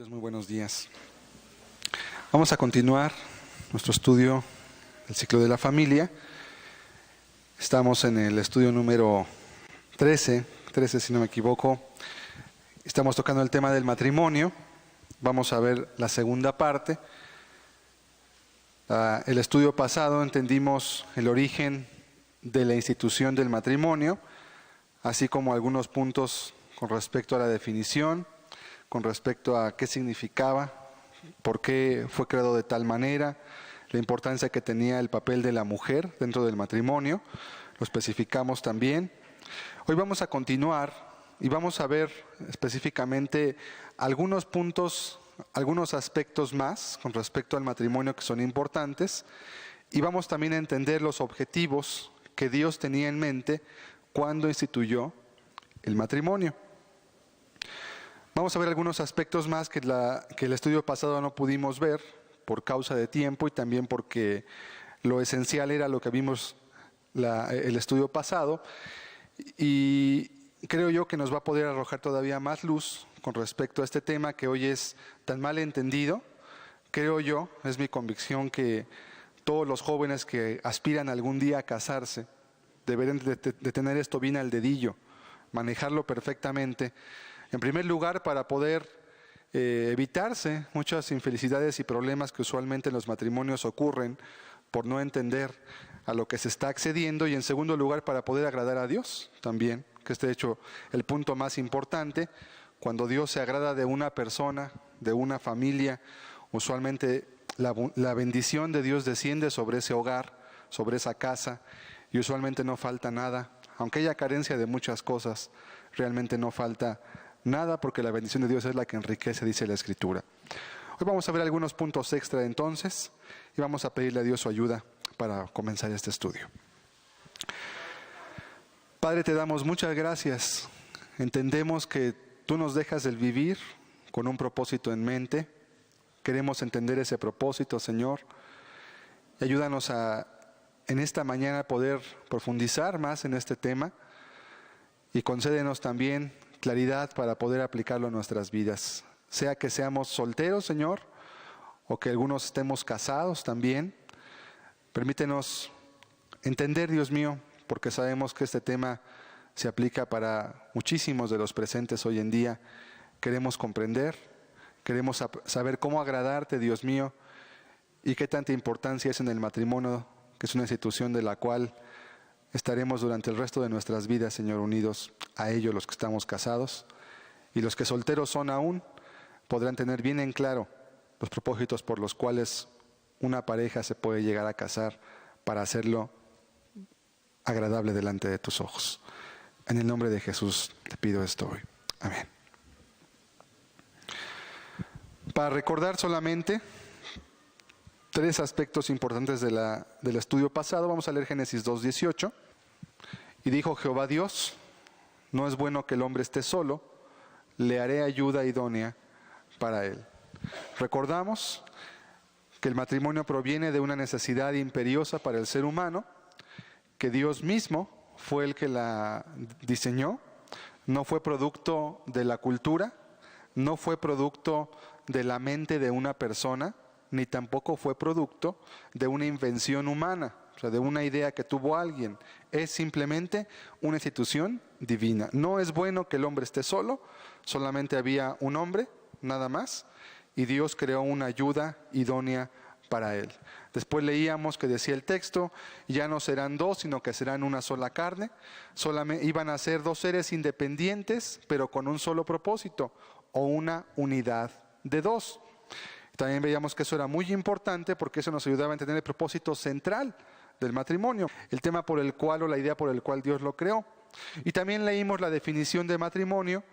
Muy buenos días. Vamos a continuar nuestro estudio del ciclo de la familia. Estamos en el estudio número 13 si no me equivoco. Estamos tocando el tema del matrimonio. Vamos a ver la segunda parte. El estudio pasado entendimos el origen de la institución del matrimonio, así como algunos puntos con respecto a la definición, con respecto a qué significaba, por qué fue creado de tal manera, la importancia que tenía el papel de la mujer dentro del matrimonio, lo especificamos también. Hoy vamos a continuar y vamos a ver específicamente algunos puntos, algunos aspectos más con respecto al matrimonio que son importantes, y vamos también a entender los objetivos que Dios tenía en mente cuando instituyó el matrimonio. Vamos a ver algunos aspectos más que el estudio pasado no pudimos ver por causa de tiempo y también porque lo esencial era lo que vimos el estudio pasado, y creo yo que nos va a poder arrojar todavía más luz con respecto a este tema que hoy es tan mal entendido. Creo yo, es mi convicción, que todos los jóvenes que aspiran algún día a casarse deberán de tener esto bien al dedillo, manejarlo perfectamente. En primer lugar, para poder evitarse muchas infelicidades y problemas que usualmente en los matrimonios ocurren por no entender a lo que se está accediendo, y en segundo lugar, para poder agradar a Dios también, que es de hecho el punto más importante. Cuando Dios se agrada de una persona, de una familia, usualmente la bendición de Dios desciende sobre ese hogar, sobre esa casa, y usualmente no falta nada. Aunque haya carencia de muchas cosas, realmente no falta nada, porque la bendición de Dios es la que enriquece, dice la Escritura. Hoy vamos a ver algunos puntos extra entonces, y vamos a pedirle a Dios su ayuda para comenzar este estudio. Padre, te damos muchas gracias. Entendemos que tú nos dejas el vivir con un propósito en mente. Queremos entender ese propósito, Señor. Y ayúdanos en esta mañana poder profundizar más en este tema, y concédenos también claridad para poder aplicarlo en nuestras vidas. Sea que seamos solteros, Señor, o que algunos estemos casados también. Permítenos entender, Dios mío, porque sabemos que este tema se aplica para muchísimos de los presentes hoy en día. Queremos comprender, queremos saber cómo agradarte, Dios mío, y qué tanta importancia es en el matrimonio, que es una institución de la cual estaremos durante el resto de nuestras vidas, Señor, unidos a ellos, los que estamos casados, y los que solteros son aún, podrán tener bien en claro los propósitos por los cuales una pareja se puede llegar a casar para hacerlo agradable delante de tus ojos. En el nombre de Jesús te pido esto hoy. Amén. Para recordar solamente tres aspectos importantes del estudio pasado, vamos a leer Génesis 2:18. Y dijo Jehová Dios: no es bueno que el hombre esté solo, le haré ayuda idónea para él. Recordamos que el matrimonio proviene de una necesidad imperiosa para el ser humano, que Dios mismo fue el que la diseñó, no fue producto de la cultura, no fue producto de la mente de una persona, ni tampoco fue producto de una invención humana, o sea, de una idea que tuvo alguien. Es simplemente una institución divina. No es bueno que el hombre esté solo, solamente había un hombre, nada más, y Dios creó una ayuda idónea para él. Después leíamos que decía el texto: ya no serán dos, sino que serán una sola carne. Solamente iban a ser dos seres independientes, pero con un solo propósito, o una unidad de dos. También veíamos que eso era muy importante, porque eso nos ayudaba a entender el propósito central del matrimonio, el tema por el cual, o la idea por el cual Dios lo creó. Y también leímos la definición de matrimonio,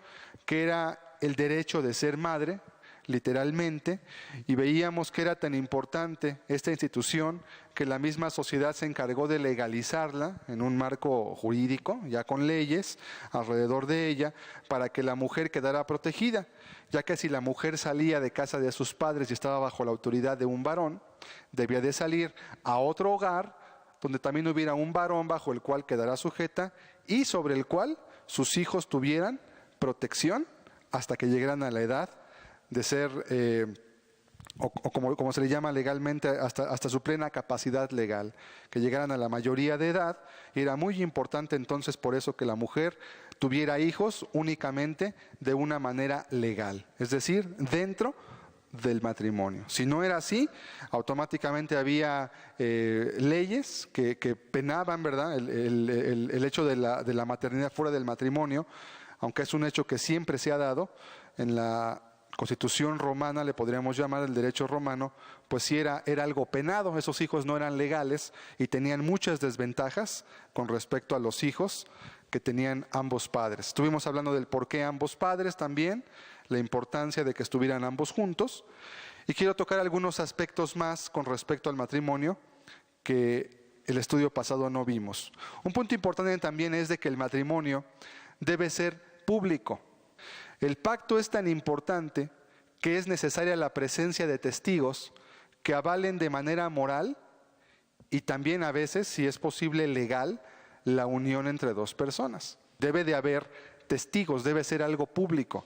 que era el derecho de ser madre, literalmente, y veíamos que era tan importante esta institución que la misma sociedad se encargó de legalizarla en un marco jurídico, ya con leyes alrededor de ella, para que la mujer quedara protegida, ya que si la mujer salía de casa de sus padres y estaba bajo la autoridad de un varón, debía de salir a otro hogar donde también hubiera un varón bajo el cual quedara sujeta y sobre el cual sus hijos tuvieran protección hasta que llegaran a la edad de ser, o como se le llama legalmente, hasta su plena capacidad legal, que llegaran a la mayoría de edad. Y era muy importante entonces por eso que la mujer tuviera hijos únicamente de una manera legal, es decir, dentro del matrimonio. Si no era así, automáticamente había leyes que penaban, ¿verdad?, el hecho de la maternidad fuera del matrimonio, aunque es un hecho que siempre se ha dado en la Constitución romana, le podríamos llamar el derecho romano, pues sí era algo penado. Esos hijos no eran legales y tenían muchas desventajas con respecto a los hijos que tenían ambos padres. Estuvimos hablando del por qué ambos padres también, la importancia de que estuvieran ambos juntos. Y quiero tocar algunos aspectos más con respecto al matrimonio que el estudio pasado no vimos. Un punto importante también es de que el matrimonio debe ser público. El pacto es tan importante que es necesaria la presencia de testigos que avalen de manera moral y también a veces, si es posible, legal, la unión entre dos personas. Debe de haber testigos, debe ser algo público.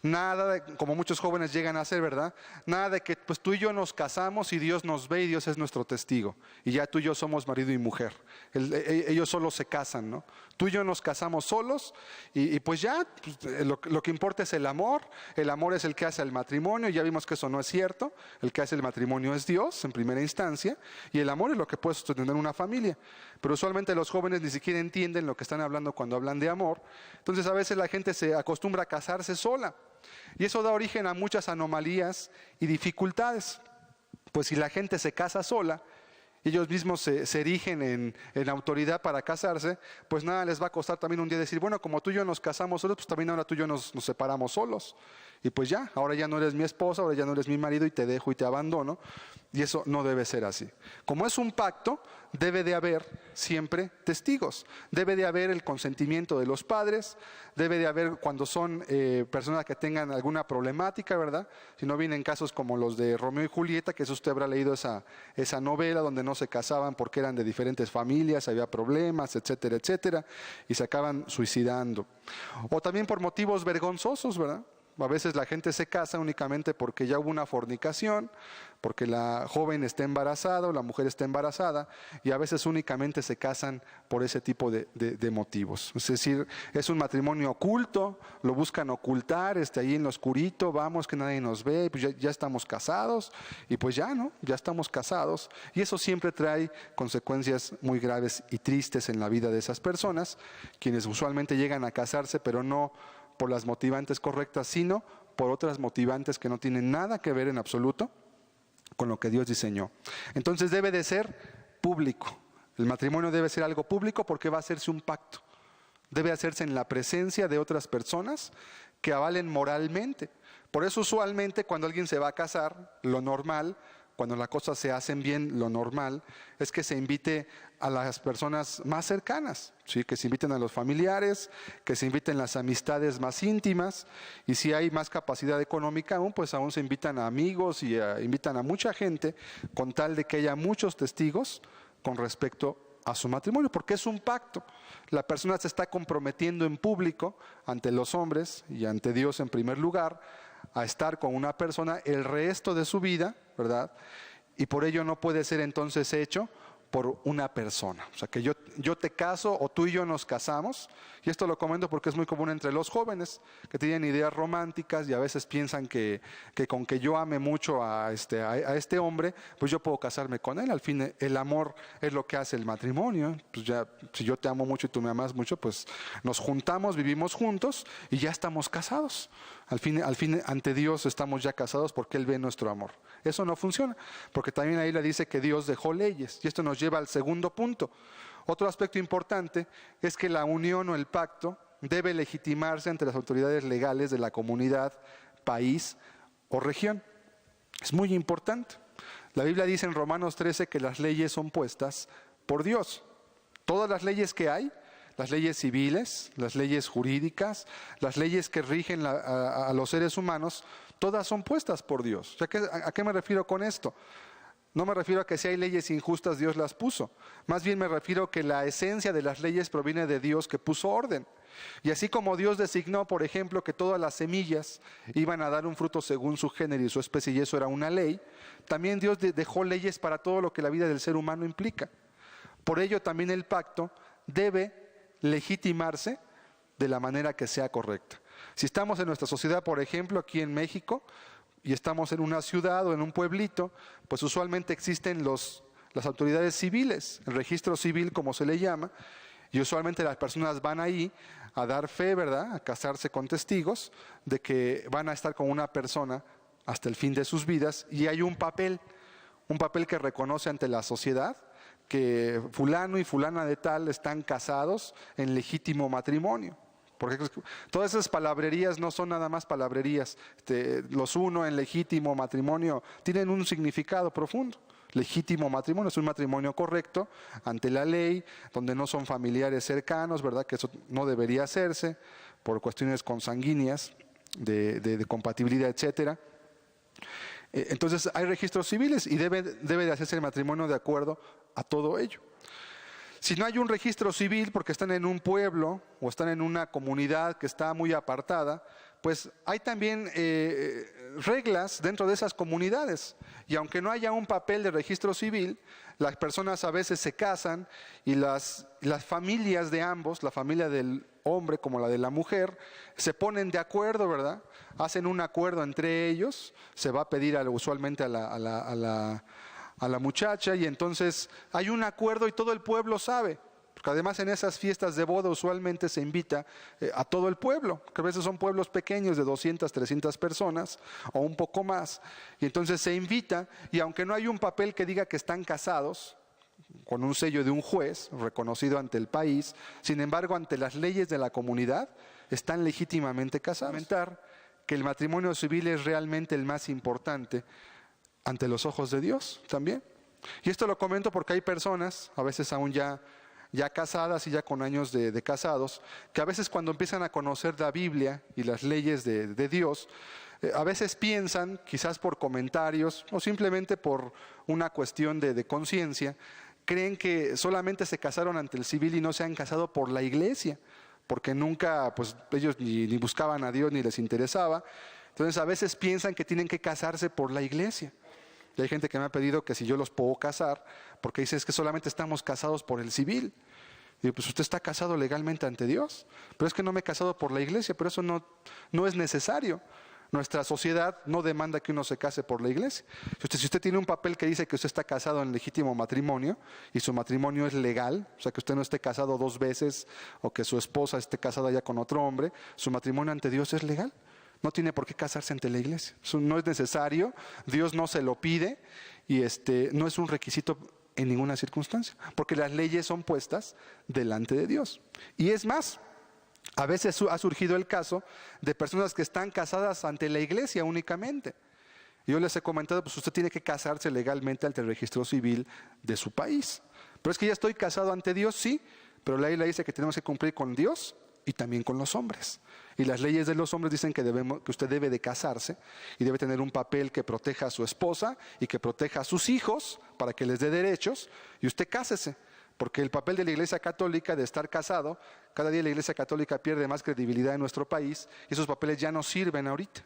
Nada de, como muchos jóvenes llegan a hacer, ¿verdad? Nada de que pues tú y yo nos casamos y Dios nos ve y Dios es nuestro testigo. Y ya tú y yo somos marido y mujer. Ellos solo se casan, ¿no? Tú y yo nos casamos solos y pues ya, pues, lo que importa es el amor. El amor es el que hace el matrimonio. Ya vimos que eso no es cierto. El que hace el matrimonio es Dios en primera instancia. Y el amor es lo que puede sostener una familia. Pero usualmente los jóvenes ni siquiera entienden lo que están hablando cuando hablan de amor. Entonces a veces la gente se acostumbra a casarse sola. Y eso da origen a muchas anomalías y dificultades. Pues si la gente se casa sola, ellos mismos se erigen en autoridad para casarse, pues nada les va a costar también un día decir, bueno, como tú y yo nos casamos solos, pues también ahora tú y yo nos separamos solos. Y pues ya, ahora ya no eres mi esposa, ahora ya no eres mi marido y te dejo y te abandono. Y eso no debe ser así. Como es un pacto, debe de haber siempre testigos. Debe de haber el consentimiento de los padres, debe de haber cuando son personas que tengan alguna problemática, ¿verdad? Si no vienen casos como los de Romeo y Julieta, que eso usted habrá leído esa novela donde no se casaban porque eran de diferentes familias, había problemas, etcétera, etcétera, y se acaban suicidando. O también por motivos vergonzosos, ¿verdad? A veces la gente se casa únicamente porque ya hubo una fornicación, porque la joven está embarazada o la mujer está embarazada, y a veces únicamente se casan por ese tipo de motivos. Es decir, es un matrimonio oculto, lo buscan ocultar, ahí en lo oscurito, vamos que nadie nos ve, pues ya estamos casados, y pues ya, ¿no? Ya estamos casados, y eso siempre trae consecuencias muy graves y tristes en la vida de esas personas, quienes usualmente llegan a casarse, pero no por las motivantes correctas, sino por otras motivantes que no tienen nada que ver en absoluto con lo que Dios diseñó. Entonces debe de ser público. El matrimonio debe ser algo público porque va a hacerse un pacto. Debe hacerse en la presencia de otras personas que avalen moralmente. Por eso usualmente cuando alguien se va a casar, lo normal, cuando las cosas se hacen bien, lo normal es que se invite a las personas más cercanas, ¿sí? Que se inviten a los familiares, que se inviten las amistades más íntimas, y si hay más capacidad económica aún, pues aún se invitan a amigos y invitan a mucha gente con tal de que haya muchos testigos con respecto a su matrimonio, porque es un pacto. La persona se está comprometiendo en público ante los hombres y ante Dios en primer lugar a estar con una persona el resto de su vida, ¿verdad? Y por ello no puede ser entonces hecho por una persona. O sea, que yo te caso o tú y yo nos casamos, y esto lo comento porque es muy común entre los jóvenes que tienen ideas románticas y a veces piensan que con que yo ame mucho a este hombre, pues yo puedo casarme con él. Al fin, el amor es lo que hace el matrimonio. Pues ya, si yo te amo mucho y tú me amas mucho, pues nos juntamos, vivimos juntos y ya estamos casados. Al fin, ante Dios estamos ya casados porque Él ve nuestro amor. Eso no funciona, porque también ahí le dice que Dios dejó leyes, y esto nos lleva al segundo punto. Otro aspecto importante es que la unión o el pacto debe legitimarse ante las autoridades legales de la comunidad, país o región. Es muy importante. La Biblia dice en Romanos 13 que las leyes son puestas por Dios. Todas las leyes que hay, las leyes civiles, las leyes jurídicas, las leyes que rigen a los seres humanos, todas son puestas por Dios. O sea, ¿a qué me refiero con esto? No me refiero a que si hay leyes injustas Dios las puso. Más bien me refiero a que la esencia de las leyes proviene de Dios que puso orden. Y así como Dios designó, por ejemplo, que todas las semillas iban a dar un fruto según su género y su especie, y eso era una ley, también Dios dejó leyes para todo lo que la vida del ser humano implica. Por ello también el pacto debe legitimarse de la manera que sea correcta. Si estamos en nuestra sociedad, por ejemplo, aquí en México, y estamos en una ciudad o en un pueblito, pues usualmente existen las autoridades civiles, el registro civil como se le llama, y usualmente las personas van ahí a dar fe, ¿verdad?, a casarse con testigos de que van a estar con una persona hasta el fin de sus vidas, y hay un papel que reconoce ante la sociedad que fulano y fulana de tal están casados en legítimo matrimonio. Porque todas esas palabrerías no son nada más palabrerías. Los uno en legítimo matrimonio tienen un significado profundo. Legítimo matrimonio es un matrimonio correcto ante la ley, donde no son familiares cercanos, ¿verdad? Que eso no debería hacerse por cuestiones consanguíneas de compatibilidad, etcétera. Entonces hay registros civiles y debe de hacerse el matrimonio de acuerdo a todo ello. Si no hay un registro civil porque están en un pueblo o están en una comunidad que está muy apartada, pues hay también reglas dentro de esas comunidades. Y aunque no haya un papel de registro civil, las personas a veces se casan y las familias de ambos, la familia del hombre como la de la mujer, se ponen de acuerdo, ¿verdad? Hacen un acuerdo entre ellos, se va a pedir usualmente a la muchacha, y entonces hay un acuerdo y todo el pueblo sabe, porque además en esas fiestas de boda usualmente se invita a todo el pueblo, que a veces son pueblos pequeños de 200, 300 personas o un poco más, y entonces se invita, y aunque no hay un papel que diga que están casados, con un sello de un juez reconocido ante el país, sin embargo ante las leyes de la comunidad están legítimamente casados. Que el matrimonio civil es realmente el más importante ante los ojos de Dios también. Y esto lo comento porque hay personas, a veces aún ya casadas y ya con años de casados, que a veces cuando empiezan a conocer la Biblia y las leyes de Dios, a veces piensan, quizás por comentarios o simplemente por una cuestión de conciencia, creen que solamente se casaron ante el civil y no se han casado por la iglesia, porque nunca, pues ellos ni buscaban a Dios ni les interesaba. Entonces a veces piensan que tienen que casarse por la iglesia. Y hay gente que me ha pedido que si yo los puedo casar, porque dice es que solamente estamos casados por el civil. Y pues usted está casado legalmente ante Dios, pero es que no me he casado por la iglesia, pero eso no es necesario. Nuestra sociedad no demanda que uno se case por la iglesia. Si usted tiene un papel que dice que usted está casado en legítimo matrimonio y su matrimonio es legal, o sea que usted no esté casado 2 veces o que su esposa esté casada ya con otro hombre, su matrimonio ante Dios es legal. No tiene por qué casarse ante la iglesia. Eso no es necesario, Dios no se lo pide y no es un requisito en ninguna circunstancia, porque las leyes son puestas delante de Dios. Y es más, a veces ha surgido el caso de personas que están casadas ante la iglesia únicamente. Yo les he comentado, pues usted tiene que casarse legalmente ante el registro civil de su país. Pero es que ya estoy casado ante Dios, sí, pero la ley dice que tenemos que cumplir con Dios y también con los hombres. Y las leyes de los hombres dicen que usted debe de casarse y debe tener un papel que proteja a su esposa y que proteja a sus hijos para que les dé derechos, y usted cásese. Porque el papel de la Iglesia Católica de estar casado, cada día la Iglesia Católica pierde más credibilidad en nuestro país y esos papeles ya no sirven ahorita.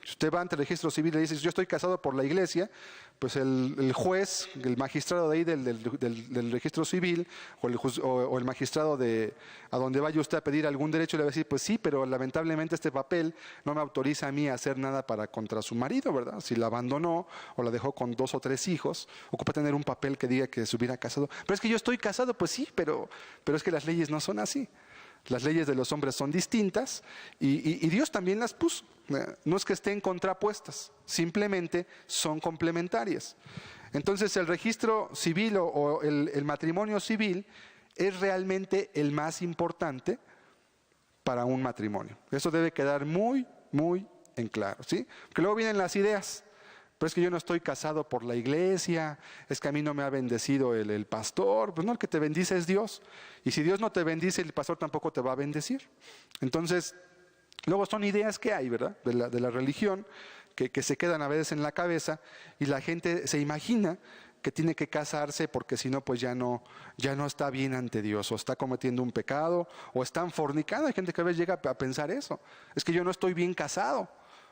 Si usted va ante el registro civil y dice, yo estoy casado por la iglesia, pues el juez, el magistrado de ahí del registro civil o el magistrado a donde vaya usted a pedir algún derecho le va a decir, pues sí, pero lamentablemente este papel no me autoriza a mí a hacer nada contra su marido, ¿verdad? Si la abandonó o la dejó con 2 o 3 hijos, ocupa tener un papel que diga que se hubiera casado. Pero es que yo estoy casado, pues sí, pero es que las leyes no son así. Las leyes de los hombres son distintas y Dios también las puso. No es que estén contrapuestas, simplemente son complementarias. Entonces el registro civil o el matrimonio civil es realmente el más importante para un matrimonio. Eso debe quedar muy, muy en claro, ¿sí? Porque luego vienen las ideas. Pero es que yo no estoy casado por la iglesia, es que a mí no me ha bendecido el pastor. Pues no, el que te bendice es Dios. Y si Dios no te bendice, el pastor tampoco te va a bendecir. Entonces, luego son ideas que hay, ¿verdad? De la religión, que se quedan a veces en la cabeza y la gente se imagina que tiene que casarse porque si no, pues ya no está bien ante Dios, o está cometiendo un pecado, o están fornicando. Hay gente que a veces llega a pensar eso. Es que yo no estoy bien casado.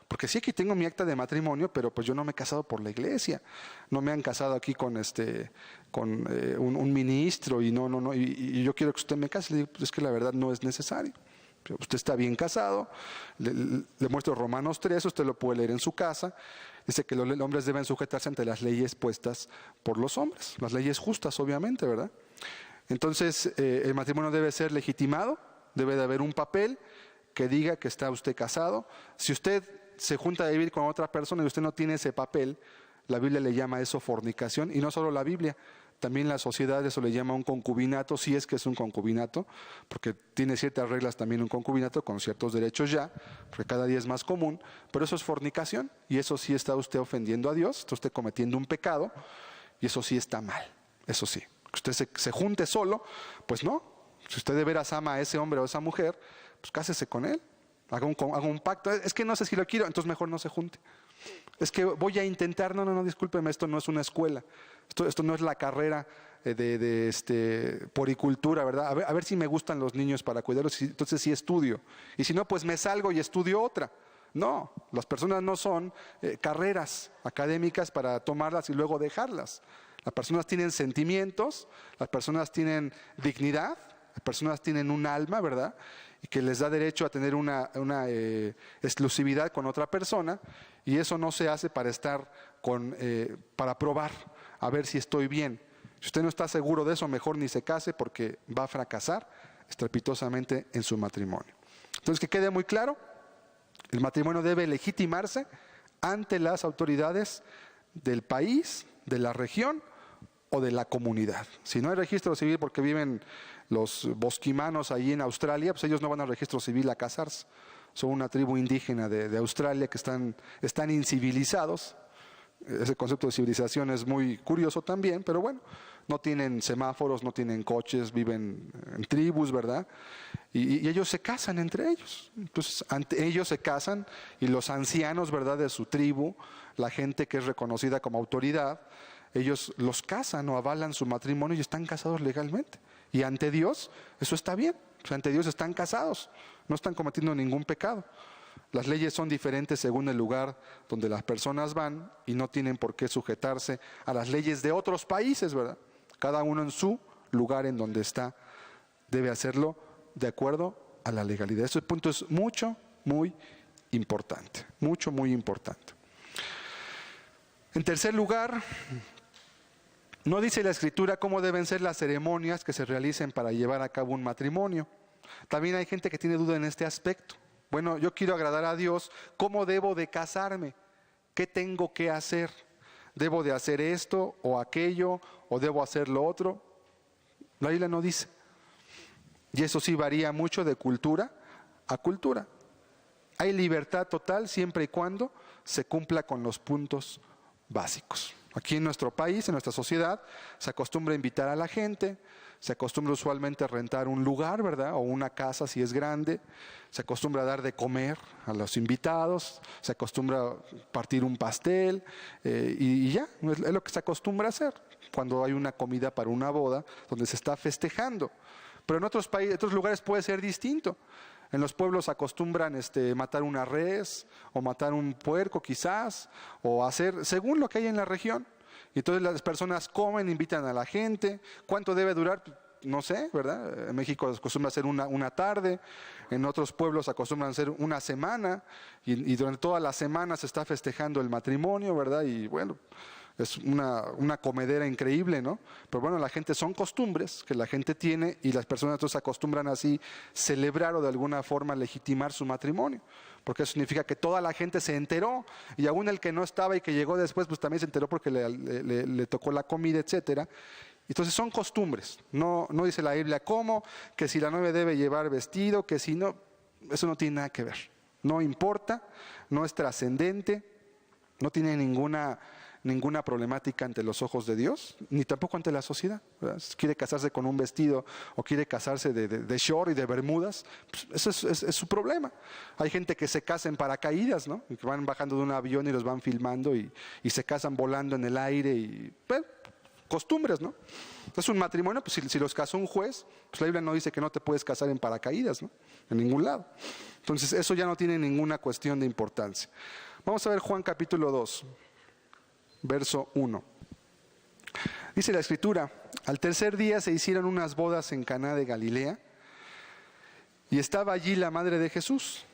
Porque sí, aquí tengo mi acta de matrimonio, pero pues yo no me he casado por la iglesia. No me han casado aquí con un ministro y y yo quiero que usted me case. Le digo, pues es que la verdad no es necesario. Usted está bien casado. Le muestro Romanos 3, usted lo puede leer en su casa. Dice que los hombres deben sujetarse ante las leyes puestas por los hombres. Las leyes justas, obviamente, ¿verdad? Entonces, el matrimonio debe ser legitimado. Debe de haber un papel que diga que está usted casado. Si usted se junta a vivir con otra persona y usted no tiene ese papel, la Biblia le llama eso fornicación, y no solo la Biblia, también la sociedad eso le llama un concubinato, si es que es un concubinato, porque tiene ciertas reglas también un concubinato con ciertos derechos ya, porque cada día es más común, pero eso es fornicación, y eso sí está usted ofendiendo a Dios, está usted cometiendo un pecado, y eso sí está mal, eso sí. Que usted se junte solo, pues no, si usted de veras ama a ese hombre o a esa mujer, pues cásese con él. Haga un pacto. Es que no sé si lo quiero, entonces mejor no se junte. Es que voy a intentar, no, discúlpeme, esto no es una escuela. Esto no es la carrera de poricultura, ¿verdad? A ver si me gustan los niños para cuidarlos, entonces sí estudio. Y si no, pues me salgo y estudio otra. No, las personas no son carreras académicas para tomarlas y luego dejarlas. Las personas tienen sentimientos, las personas tienen dignidad, las personas tienen un alma, ¿verdad? Y que les da derecho a tener una exclusividad con otra persona, y eso no se hace para para probar, a ver si estoy bien. Si usted no está seguro de eso, mejor ni se case, porque va a fracasar estrepitosamente en su matrimonio. Entonces, que quede muy claro, el matrimonio debe legitimarse ante las autoridades del país, de la región o de la comunidad. Si no hay registro civil porque viven los bosquimanos ahí en Australia, pues ellos no van al registro civil a casarse. Son una tribu indígena de Australia que están incivilizados. Ese concepto de civilización es muy curioso también, pero bueno, no tienen semáforos, no tienen coches, viven en tribus, ¿verdad? Y ellos se casan entre ellos. Entonces, ellos se casan, y los ancianos, ¿verdad?, de su tribu, la gente que es reconocida como autoridad, ellos los casan o avalan su matrimonio y están casados legalmente. Y ante Dios, eso está bien. O sea, ante Dios están casados, no están cometiendo ningún pecado. Las leyes son diferentes según el lugar donde las personas van, y no tienen por qué sujetarse a las leyes de otros países, ¿verdad? Cada uno en su lugar en donde está debe hacerlo de acuerdo a la legalidad. Este punto es muy importante, muy importante. En tercer lugar, no dice la Escritura cómo deben ser las ceremonias que se realicen para llevar a cabo un matrimonio. También hay gente que tiene duda en este aspecto. Bueno, yo quiero agradar a Dios, ¿cómo debo de casarme? ¿Qué tengo que hacer? ¿Debo de hacer esto o aquello, o debo hacer lo otro? La Biblia no dice. Y eso sí varía mucho de cultura a cultura. Hay libertad total siempre y cuando se cumpla con los puntos básicos. Aquí en nuestro país, en nuestra sociedad, se acostumbra a invitar a la gente, se acostumbra usualmente a rentar un lugar, ¿verdad?, o una casa si es grande, se acostumbra a dar de comer a los invitados, se acostumbra a partir un pastel, y ya, es lo que se acostumbra a hacer cuando hay una comida para una boda donde se está festejando. Pero en otros países, otros lugares puede ser distinto. En los pueblos acostumbran matar una res, o matar un puerco quizás, o hacer según lo que hay en la región. Y entonces las personas comen, invitan a la gente. ¿Cuánto debe durar? No sé, ¿verdad? En México acostumbra hacer una tarde, en otros pueblos acostumbran hacer una semana, y durante toda la semana se está festejando el matrimonio, ¿verdad? Y bueno, es una comedera increíble, ¿no? Pero bueno, la gente, son costumbres que la gente tiene, y las personas entonces acostumbran así celebrar o de alguna forma legitimar su matrimonio, porque eso significa que toda la gente se enteró, y aún el que no estaba y que llegó después, pues también se enteró porque le tocó la comida, etcétera. Entonces son costumbres, no dice la Biblia cómo, que si la novia debe llevar vestido, que si no, eso no tiene nada que ver, no importa, no es trascendente, no tiene ninguna problemática ante los ojos de Dios, ni tampoco ante la sociedad, ¿verdad? Si quiere casarse con un vestido o quiere casarse de short y de bermudas, pues eso es su problema. Hay gente que se casa en paracaídas, ¿no? Y que van bajando de un avión y los van filmando, y se casan volando en el aire, y bueno, costumbres, ¿no? Es un matrimonio, pues si los casó un juez, pues la Biblia no dice que no te puedes casar en paracaídas, ¿no? En ningún lado. Entonces eso ya no tiene ninguna cuestión de importancia. Vamos a ver Juan capítulo 2, verso 1. Dice la Escritura: al tercer día se hicieron unas bodas en Caná de Galilea, y estaba allí la madre de Jesús,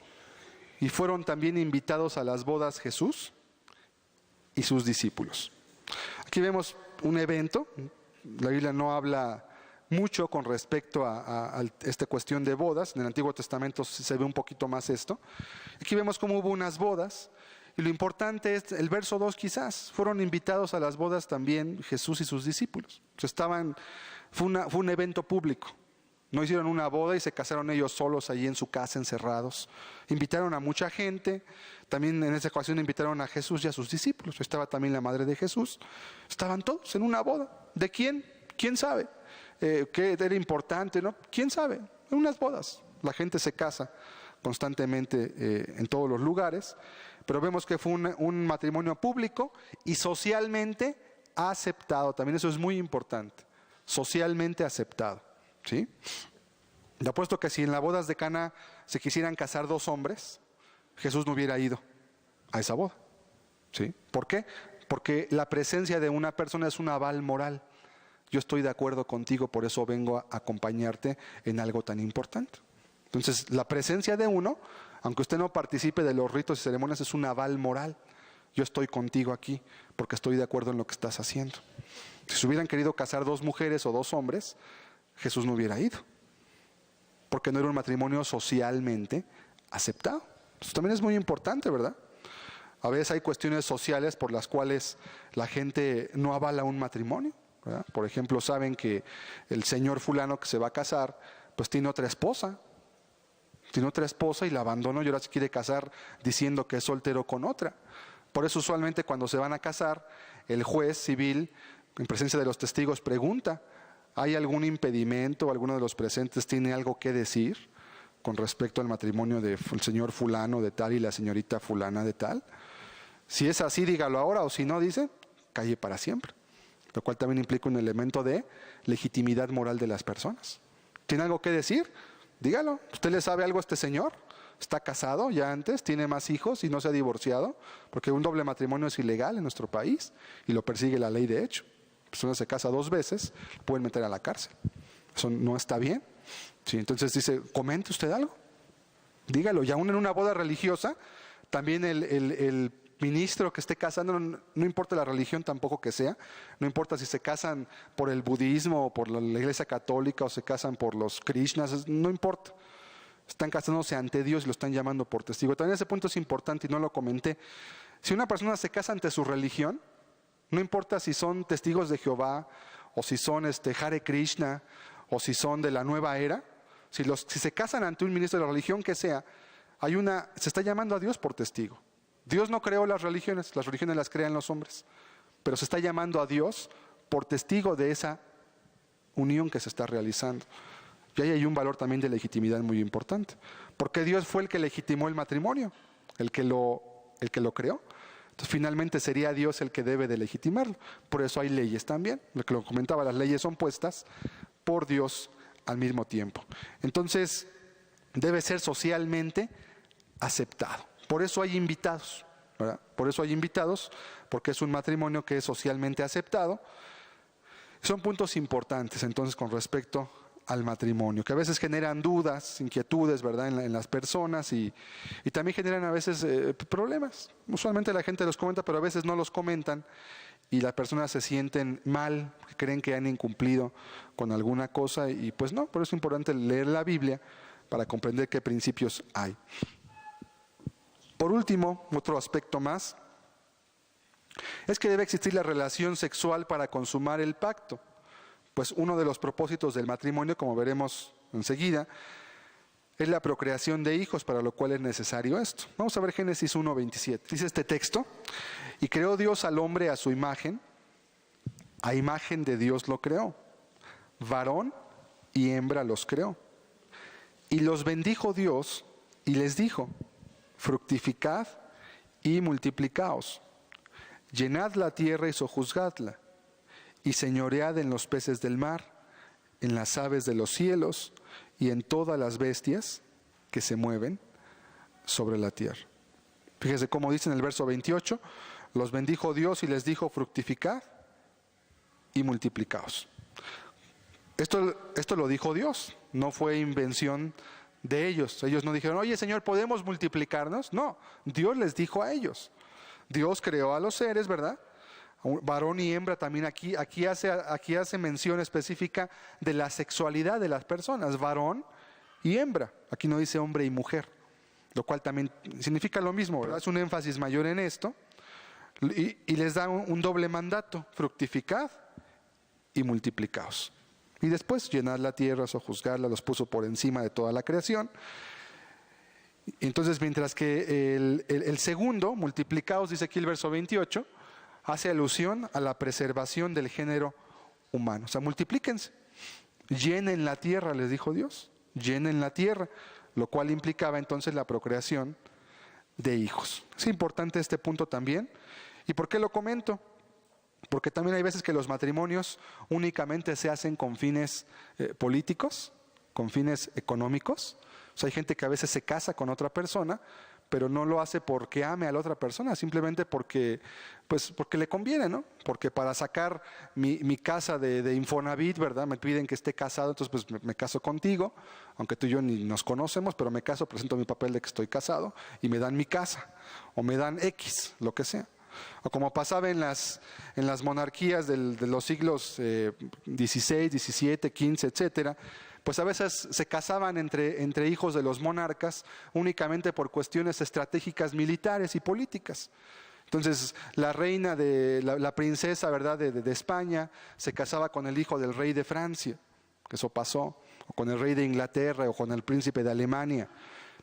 y fueron también invitados a las bodas Jesús y sus discípulos. Aquí vemos un evento. La Biblia no habla mucho con respecto a esta cuestión de bodas. En el Antiguo Testamento se ve un poquito más esto. Aquí vemos cómo hubo unas bodas, y lo importante es el verso 2 quizás. Fueron invitados a las bodas también Jesús y sus discípulos. Fue un evento público. No hicieron una boda y se casaron ellos solos allí en su casa, encerrados. Invitaron a mucha gente. También en esa ocasión invitaron a Jesús y a sus discípulos. Estaba también la madre de Jesús. Estaban todos en una boda. ¿De quién? ¿Quién sabe? ¿Qué era importante? ¿No? ¿Quién sabe? En unas bodas. La gente se casa constantemente en todos los lugares. Pero vemos que fue un matrimonio público y socialmente aceptado. También eso es muy importante. Socialmente aceptado. ¿Sí? Le apuesto que si en las bodas de Caná se quisieran casar dos hombres, Jesús no hubiera ido a esa boda. ¿Sí? ¿Por qué? Porque la presencia de una persona es un aval moral. Yo estoy de acuerdo contigo, por eso vengo a acompañarte en algo tan importante. Entonces, la presencia de uno, aunque usted no participe de los ritos y ceremonias, es un aval moral. Yo estoy contigo aquí porque estoy de acuerdo en lo que estás haciendo. Si se hubieran querido casar dos mujeres o dos hombres, Jesús no hubiera ido, porque no era un matrimonio socialmente aceptado. Eso también es muy importante, ¿verdad? A veces hay cuestiones sociales por las cuales la gente no avala un matrimonio, ¿verdad? Por ejemplo, saben que el señor fulano que se va a casar, pues tiene otra esposa y la abandonó y ahora se quiere casar diciendo que es soltero con otra. Por eso usualmente cuando se van a casar, el juez civil, en presencia de los testigos, pregunta: ¿hay algún impedimento? ¿Alguno de los presentes tiene algo que decir con respecto al matrimonio del señor fulano de tal y la señorita fulana de tal? Si es así, dígalo ahora, o si no, dice, calle para siempre. Lo cual también implica un elemento de legitimidad moral de las personas. ¿Tiene algo que decir? Dígalo. ¿Usted le sabe algo a este señor? ¿Está casado ya antes? ¿Tiene más hijos y no se ha divorciado? Porque un doble matrimonio es ilegal en nuestro país y lo persigue la ley de hecho. La persona se casa dos veces, pueden meter a la cárcel. Eso no está bien. Sí, entonces dice, comente usted algo. Dígalo. Y aún en una boda religiosa, también el ministro que esté casando, no importa la religión tampoco que sea, no importa si se casan por el budismo o por la iglesia católica o se casan por los Krishnas, no importa. Están casándose ante Dios y lo están llamando por testigo. También ese punto es importante y no lo comenté. Si una persona se casa ante su religión, no importa si son testigos de Jehová, o si son Hare Krishna, o si son de la nueva era, si se casan ante un ministro de la religión que sea, se está llamando a Dios por testigo. Dios no creó las religiones las crean los hombres, pero se está llamando a Dios por testigo de esa unión que se está realizando. Y ahí hay un valor también de legitimidad muy importante, porque Dios fue el que legitimó el matrimonio, el que lo creó. Entonces finalmente sería Dios el que debe de legitimarlo. Por eso hay leyes también. Lo que lo comentaba, las leyes son puestas por Dios al mismo tiempo. Entonces debe ser socialmente aceptado. Por eso hay invitados, ¿verdad? Por eso hay invitados, porque es un matrimonio que es socialmente aceptado. Son puntos importantes entonces con respecto al matrimonio, que a veces generan dudas, inquietudes, ¿verdad?, en las personas y también generan a veces problemas. Usualmente la gente los comenta, pero a veces no los comentan y las personas se sienten mal, creen que han incumplido con alguna cosa y pues no, por eso es importante leer la Biblia para comprender qué principios hay. Por último, otro aspecto más, es que debe existir la relación sexual para consumar el pacto. Pues uno de los propósitos del matrimonio, como veremos enseguida, es la procreación de hijos, para lo cual es necesario esto. Vamos a ver Génesis 1:27. Dice este texto: y creó Dios al hombre a su imagen, a imagen de Dios lo creó, varón y hembra los creó. Y los bendijo Dios y les dijo: fructificad y multiplicaos, llenad la tierra y sojuzgadla, y señoread en los peces del mar, en las aves de los cielos y en todas las bestias que se mueven sobre la tierra. Fíjese cómo dice en el verso 28, los bendijo Dios y les dijo, fructificad y multiplicaos. Esto lo dijo Dios, no fue invención de ellos. Ellos no dijeron, oye Señor, ¿podemos multiplicarnos? No, Dios les dijo a ellos. Dios creó a los seres, ¿verdad? Varón y hembra también aquí hace mención específica de la sexualidad de las personas, varón y hembra. Aquí no dice hombre y mujer, lo cual también significa lo mismo, ¿verdad? Es un énfasis mayor en esto. Y les da un doble mandato, fructificad y multiplicaos. Y después llenad la tierra, sojuzgarla, los puso por encima de toda la creación. Entonces, mientras que el segundo, multiplicaos, dice aquí el verso 28, hace alusión a la preservación del género humano. O sea, multiplíquense, llenen la tierra, les dijo Dios, llenen la tierra, lo cual implicaba entonces la procreación de hijos. Es importante este punto también. ¿Y por qué lo comento? Porque también hay veces que los matrimonios únicamente se hacen con fines políticos, con fines económicos. O sea, hay gente que a veces se casa con otra persona, pero no lo hace porque ame a la otra persona, simplemente porque le conviene, ¿no? Porque para sacar mi casa de Infonavit, ¿verdad? Me piden que esté casado, entonces pues me caso contigo, aunque tú y yo ni nos conocemos, pero me caso, presento mi papel de que estoy casado y me dan mi casa, o me dan X, lo que sea. O como pasaba en las monarquías de los siglos XVI, XVII, XV, etcétera, pues a veces se casaban entre hijos de los monarcas únicamente por cuestiones estratégicas militares y políticas. Entonces la reina, la princesa, ¿verdad?, de España se casaba con el hijo del rey de Francia, que eso pasó, o con el rey de Inglaterra, o con el príncipe de Alemania.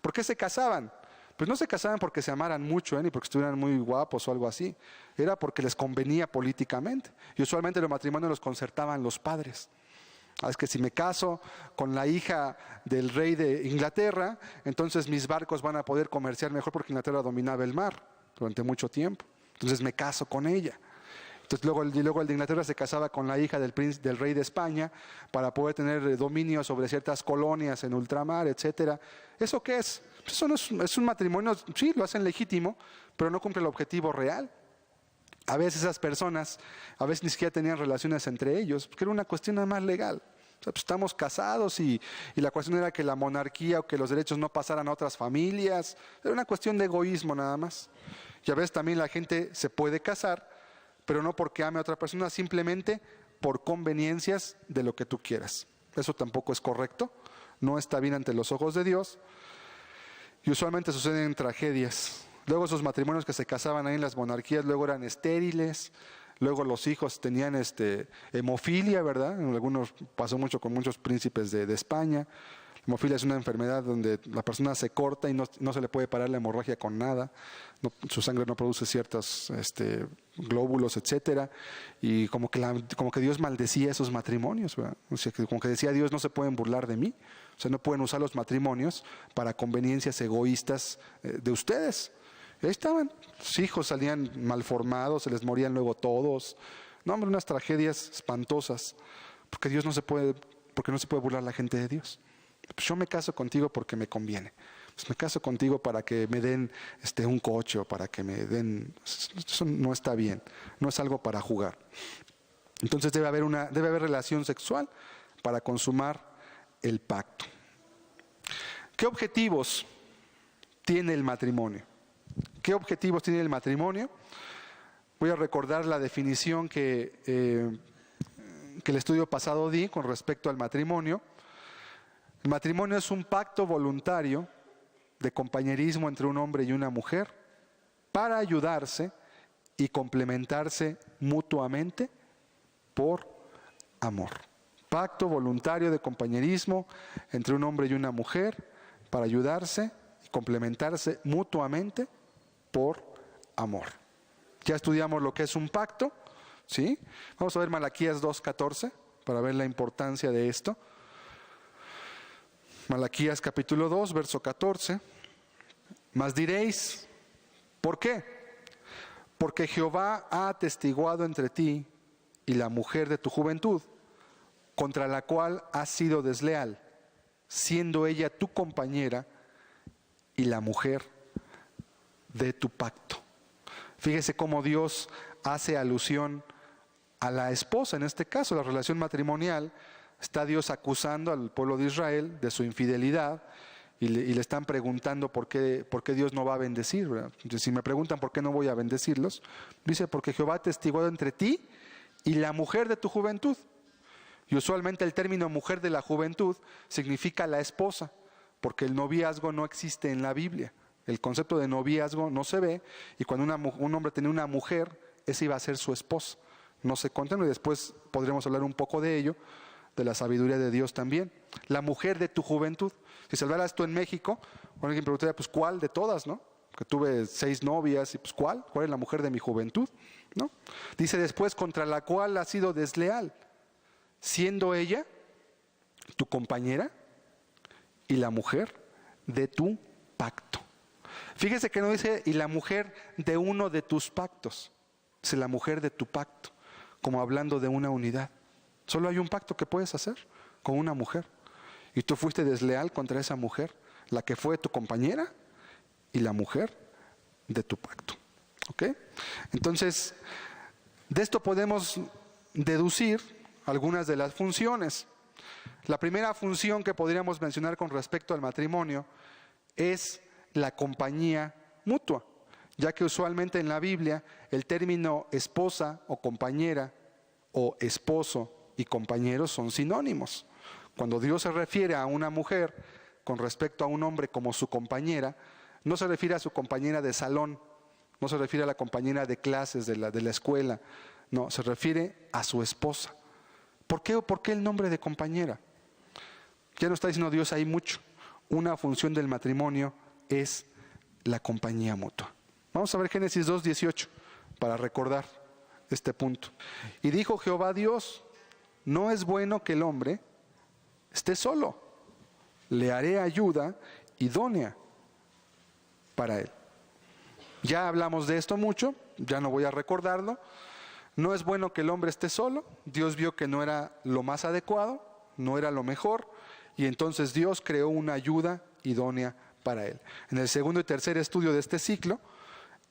¿Por qué se casaban? Pues no se casaban porque se amaran mucho, ni porque estuvieran muy guapos o algo así. Era porque les convenía políticamente. Y usualmente los matrimonios los concertaban los padres. Es que si me caso con la hija del rey de Inglaterra, entonces mis barcos van a poder comerciar mejor porque Inglaterra dominaba el mar durante mucho tiempo. Entonces me caso con ella. Entonces luego el de Inglaterra se casaba con la hija del rey de España para poder tener dominio sobre ciertas colonias en ultramar, etcétera. ¿Eso qué es? Eso no es un matrimonio, sí, lo hacen legítimo, pero no cumple el objetivo real. A veces esas personas, a veces ni siquiera tenían relaciones entre ellos, porque era una cuestión nada más legal. O sea, pues estamos casados y la cuestión era que la monarquía o que los derechos no pasaran a otras familias. Era una cuestión de egoísmo nada más. Y a veces también la gente se puede casar, pero no porque ame a otra persona, simplemente por conveniencias de lo que tú quieras. Eso tampoco es correcto, no está bien ante los ojos de Dios. Y usualmente suceden tragedias. Luego esos matrimonios que se casaban ahí en las monarquías, luego eran estériles, luego los hijos tenían hemofilia, ¿verdad? En algunos pasó mucho con muchos príncipes de España. La hemofilia es una enfermedad donde la persona se corta y no se le puede parar la hemorragia con nada. Su sangre no produce ciertos glóbulos, etcétera. Y como que Dios maldecía esos matrimonios, ¿verdad? O sea, como que decía Dios, no se pueden burlar de mí. O sea, no pueden usar los matrimonios para conveniencias egoístas de ustedes. Y ahí estaban, sus hijos salían malformados, se les morían luego todos. No, hombre, unas tragedias espantosas. Porque no se puede burlar la gente de Dios. Pues yo me caso contigo porque me conviene. Pues me caso contigo para que me den un coche o para que me den... Eso no está bien, no es algo para jugar. Entonces debe haber relación sexual para consumar el pacto. ¿Qué objetivos tiene el matrimonio? ¿Qué objetivos tiene el matrimonio? Voy a recordar la definición que el estudio pasado di con respecto al matrimonio. El matrimonio es un pacto voluntario de compañerismo entre un hombre y una mujer para ayudarse y complementarse mutuamente por amor. Pacto voluntario de compañerismo entre un hombre y una mujer para ayudarse y complementarse mutuamente por amor. Ya estudiamos lo que es un pacto, ¿sí? Vamos a ver Malaquías 2:14 para ver la importancia de esto. Malaquías capítulo 2, verso 14. Mas diréis, ¿por qué? Porque Jehová ha atestiguado entre ti y la mujer de tu juventud, contra la cual has sido desleal, siendo ella tu compañera y la mujer de tu pacto. Fíjese cómo Dios hace alusión a la esposa, en este caso, la relación matrimonial. Está Dios acusando al pueblo de Israel de su infidelidad y le están preguntando por qué Dios no va a bendecir, ¿verdad? Entonces, si me preguntan por qué no voy a bendecirlos, dice, porque Jehová ha testiguado entre ti y la mujer de tu juventud. Y usualmente el término mujer de la juventud significa la esposa, porque el noviazgo no existe en la Biblia. El concepto de noviazgo no se ve, y cuando un hombre tiene una mujer, esa iba a ser su esposa. No se contempla, y después podremos hablar un poco de ello, de la sabiduría de Dios también. La mujer de tu juventud. Si se hablara esto en México, alguien preguntaría, pues ¿cuál de todas, no? Que tuve 6 novias, y pues ¿cuál? ¿Cuál es la mujer de mi juventud? ¿No? Dice después, contra la cual has sido desleal, siendo ella tu compañera y la mujer de tu pacto. Fíjese que no dice, y la mujer de uno de tus pactos, dice la mujer de tu pacto, como hablando de una unidad. Solo hay un pacto que puedes hacer con una mujer. Y tú fuiste desleal contra esa mujer, la que fue tu compañera y la mujer de tu pacto. ¿Ok? Entonces, de esto podemos deducir algunas de las funciones. La primera función que podríamos mencionar con respecto al matrimonio es la compañía mutua, ya que usualmente en la Biblia el término esposa o compañera o esposo y compañeros son sinónimos. Cuando Dios se refiere a una mujer con respecto a un hombre como su compañera, no se refiere a su compañera de salón, no se refiere a la compañera de clases de la escuela, no, se refiere a su esposa. ¿Por qué el nombre de compañera? Ya nos está diciendo Dios ahí mucho. Una función del matrimonio es la compañía mutua. Vamos a ver Génesis 2:18 para recordar este punto. Y dijo Jehová Dios, no es bueno que el hombre esté solo, le haré ayuda idónea para él. Ya hablamos de esto mucho, ya no voy a recordarlo. No es bueno que el hombre esté solo. Dios vio que no era lo más adecuado, no era lo mejor, y entonces Dios creó una ayuda idónea para él. En el segundo y tercer estudio de este ciclo,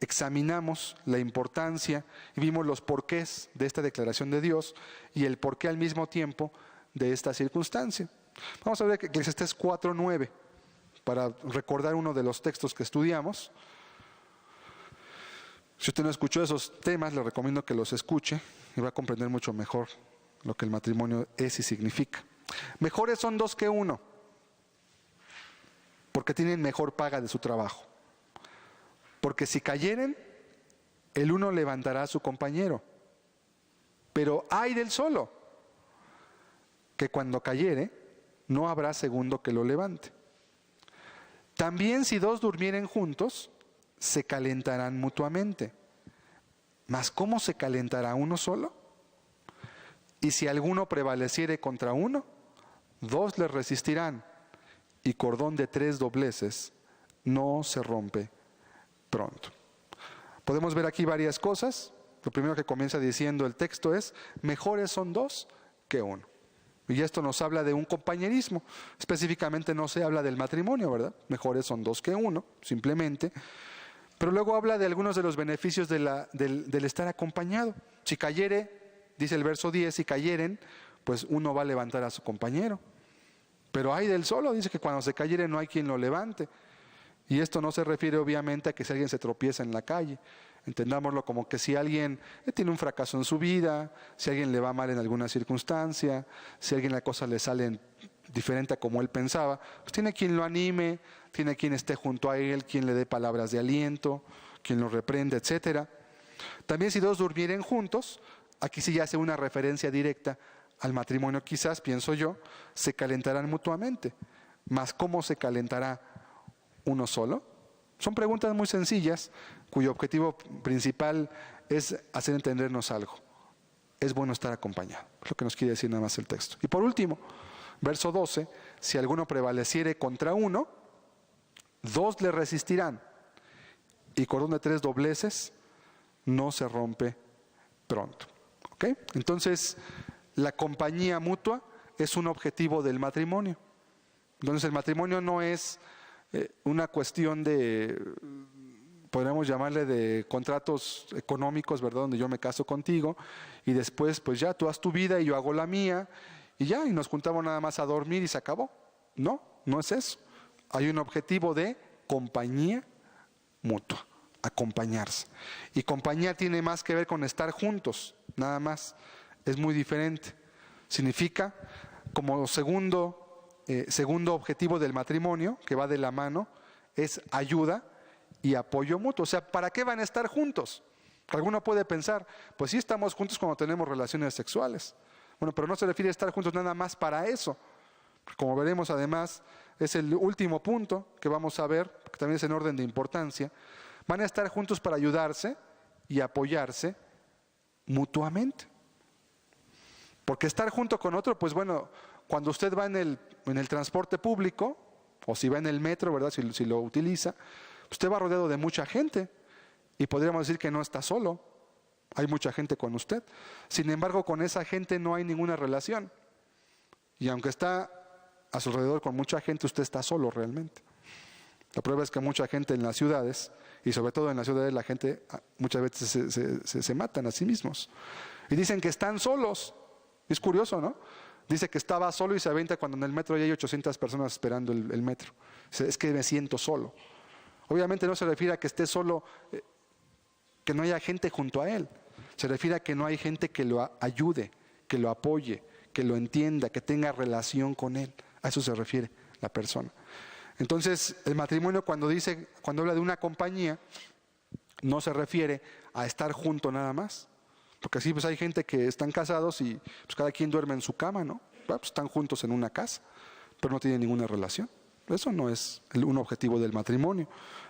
examinamos la importancia y vimos los porqués de esta declaración de Dios y el porqué al mismo tiempo de esta circunstancia. Vamos a ver Eclesiastés 4:9 para recordar uno de los textos que estudiamos. Si usted no escuchó esos temas, le recomiendo que los escuche y va a comprender mucho mejor lo que el matrimonio es y significa. Mejores son 2 que 1, porque tienen mejor paga de su trabajo. Porque si cayeren, el uno levantará a su compañero. Pero ay del solo, que cuando cayere, no habrá segundo que lo levante. También si 2 durmieren juntos, se calentarán mutuamente. Mas ¿cómo se calentará uno solo? Y si alguno prevaleciere contra uno, 2 le resistirán, y cordón de 3 dobleces no se rompe pronto. Podemos ver aquí varias cosas. Lo primero que comienza diciendo el texto es, mejores son 2 que 1. Y esto nos habla de un compañerismo. Específicamente no se habla del matrimonio, ¿verdad? Mejores son 2 que 1, simplemente. Pero luego habla de algunos de los beneficios del estar acompañado. Si cayere, dice el verso 10, si cayeren, pues uno va a levantar a su compañero. Pero hay del solo, dice que cuando se cayere no hay quien lo levante. Y esto no se refiere obviamente a que si alguien se tropieza en la calle. Entendámoslo como que si alguien tiene un fracaso en su vida, si a alguien le va mal en alguna circunstancia, si a alguien la cosa le sale diferente a como él pensaba, pues tiene quien lo anime, tiene quien esté junto a él, quien le dé palabras de aliento, quien lo reprende, etc. También si 2 durmieren juntos, aquí sí ya hace una referencia directa al matrimonio, quizás, pienso yo, se calentarán mutuamente. Mas ¿cómo se calentará uno solo? Son preguntas muy sencillas, cuyo objetivo principal es hacer entendernos algo. Es bueno estar acompañado, es lo que nos quiere decir nada más el texto. Y por último, verso 12, si alguno prevaleciere contra uno, 2 le resistirán, y cordón de 3 dobleces no se rompe pronto. ¿Ok? Entonces, la compañía mutua es un objetivo del matrimonio. Entonces, el matrimonio no es una cuestión de, podríamos llamarle de contratos económicos, ¿verdad? Donde yo me caso contigo y después, pues ya, tú haz tu vida y yo hago la mía y ya, y nos juntamos nada más a dormir y se acabó. No, no es eso. Hay un objetivo de compañía mutua, acompañarse. Y compañía tiene más que ver con estar juntos, nada más. Es muy diferente. Significa, como segundo objetivo del matrimonio, que va de la mano, es ayuda y apoyo mutuo. O sea, ¿para qué van a estar juntos? Alguno puede pensar, pues sí estamos juntos cuando tenemos relaciones sexuales. Bueno, pero no se refiere a estar juntos nada más para eso. Como veremos, además, es el último punto que vamos a ver, que también es en orden de importancia. Van a estar juntos para ayudarse y apoyarse mutuamente. Porque estar junto con otro, pues bueno, cuando usted va en el transporte público, o si va en el metro, ¿verdad? Si lo utiliza, usted va rodeado de mucha gente y podríamos decir que no está solo. Hay mucha gente con usted. Sin embargo, con esa gente no hay ninguna relación. Y aunque está a su alrededor con mucha gente, usted está solo realmente. La prueba es que mucha gente en las ciudades, y sobre todo en las ciudades, la gente muchas veces se matan a sí mismos. Y dicen que están solos. Es curioso, ¿no? Dice que estaba solo y se avienta cuando en el metro ya hay 800 personas esperando el metro. Es que me siento solo. Obviamente no se refiere a que esté solo, que no haya gente junto a él. Se refiere a que no hay gente que lo ayude, que lo apoye, que lo entienda, que tenga relación con él. A eso se refiere la persona. Entonces, el matrimonio cuando habla de una compañía, no se refiere a estar junto nada más. Porque así pues hay gente que están casados y pues cada quien duerme en su cama, ¿no? Pues están juntos en una casa, pero no tienen ninguna relación. Eso no es un objetivo del matrimonio.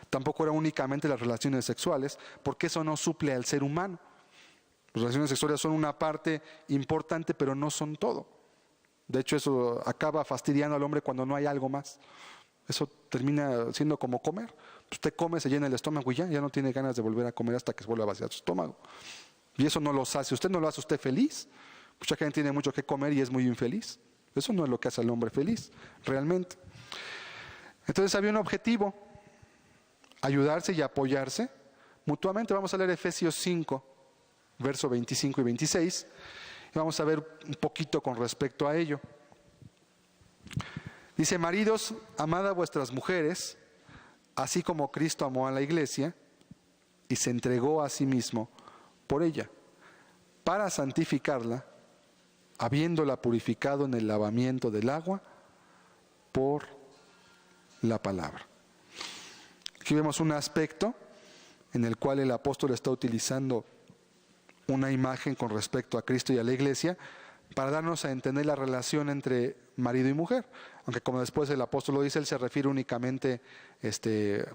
Tampoco era únicamente las relaciones sexuales, porque eso no suple al ser humano. Las relaciones sexuales son una parte importante, pero no son todo. De hecho, eso acaba fastidiando al hombre cuando no hay algo más. Eso termina siendo como comer. Usted come, se llena el estómago y ya no tiene ganas de volver a comer hasta que se vuelva a vaciar su estómago. Y eso no los hace. Usted no lo hace usted feliz. Mucha gente tiene mucho que comer y es muy infeliz. Eso no es lo que hace al hombre feliz, realmente. Entonces había un objetivo, ayudarse y apoyarse mutuamente. Vamos a leer Efesios 5, versos 25 y 26. Y vamos a ver un poquito con respecto a ello. Dice: maridos, amad a vuestras mujeres, así como Cristo amó a la iglesia y se entregó a sí mismo por ella, para santificarla, habiéndola purificado en el lavamiento del agua por la palabra. Aquí vemos un aspecto en el cual el apóstol está utilizando una imagen con respecto a Cristo y a la iglesia para darnos a entender la relación entre marido y mujer. Aunque como después el apóstol lo dice, él se refiere únicamente,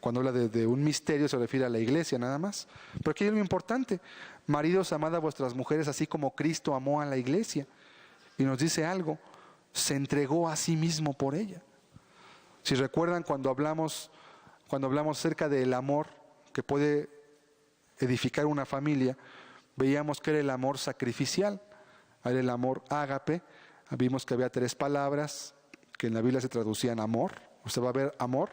cuando habla de un misterio, se refiere a la iglesia nada más. Pero aquí hay algo importante: maridos, amad a vuestras mujeres así como Cristo amó a la iglesia. Y nos dice algo: se entregó a sí mismo por ella. Si recuerdan cuando hablamos acerca del amor que puede edificar una familia, veíamos que era el amor sacrificial, era el amor ágape. Vimos que había 3 palabras que en la Biblia se traducían amor. Usted va a ver amor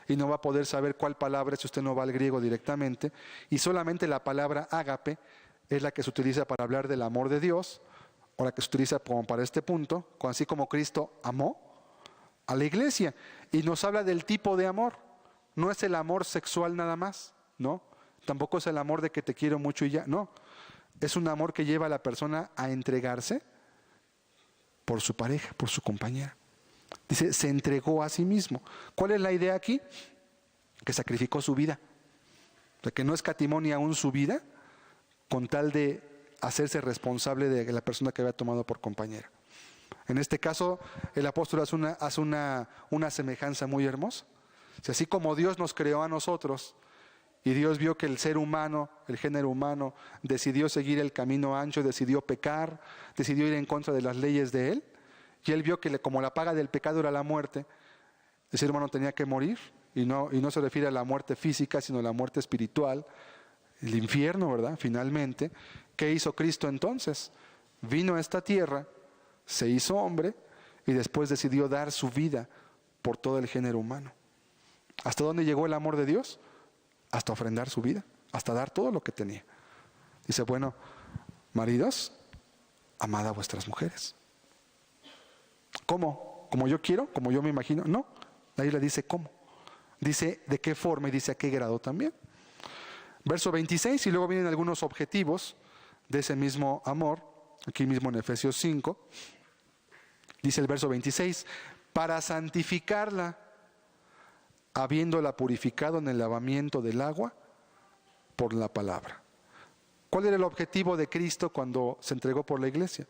y no va a poder saber cuál palabra si usted no va al griego directamente. Y solamente la palabra ágape es la que se utiliza para hablar del amor de Dios, o la que se utiliza como para este punto, así como Cristo amó a la iglesia. Y nos habla del tipo de amor. No es el amor sexual nada más, ¿no? Tampoco es el amor de que te quiero mucho y ya, no. Es un amor que lleva a la persona a entregarse por su pareja, por su compañera. Dice, se entregó a sí mismo. ¿Cuál es la idea aquí? Que sacrificó su vida. O sea, que no escatimó ni aún su vida con tal de hacerse responsable de la persona que había tomado por compañera. En este caso, el apóstol hace una semejanza muy hermosa. O sea, así como Dios nos creó a nosotros, y Dios vio que el ser humano, el género humano, decidió seguir el camino ancho, decidió pecar, decidió ir en contra de las leyes de Él, y Él vio que como la paga del pecado era la muerte, el ser humano tenía que morir, y no se refiere a la muerte física, sino a la muerte espiritual, el infierno, ¿verdad? Finalmente, ¿qué hizo Cristo entonces? vino a esta tierra, se hizo hombre y después decidió dar su vida por todo el género humano. ¿Hasta dónde llegó el amor de Dios? Hasta ofrendar su vida, hasta dar todo lo que tenía. Dice, bueno, maridos, amad a vuestras mujeres. ¿Cómo? ¿Como yo quiero? ¿Como yo me imagino? No, la Biblia dice cómo. Dice de qué forma y dice a qué grado también. Verso 26, y luego vienen algunos objetivos de ese mismo amor, aquí mismo en Efesios 5. Dice el verso 26, para santificarla, habiéndola purificado en el lavamiento del agua por la palabra. ¿Cuál era el objetivo de Cristo cuando se entregó por la iglesia?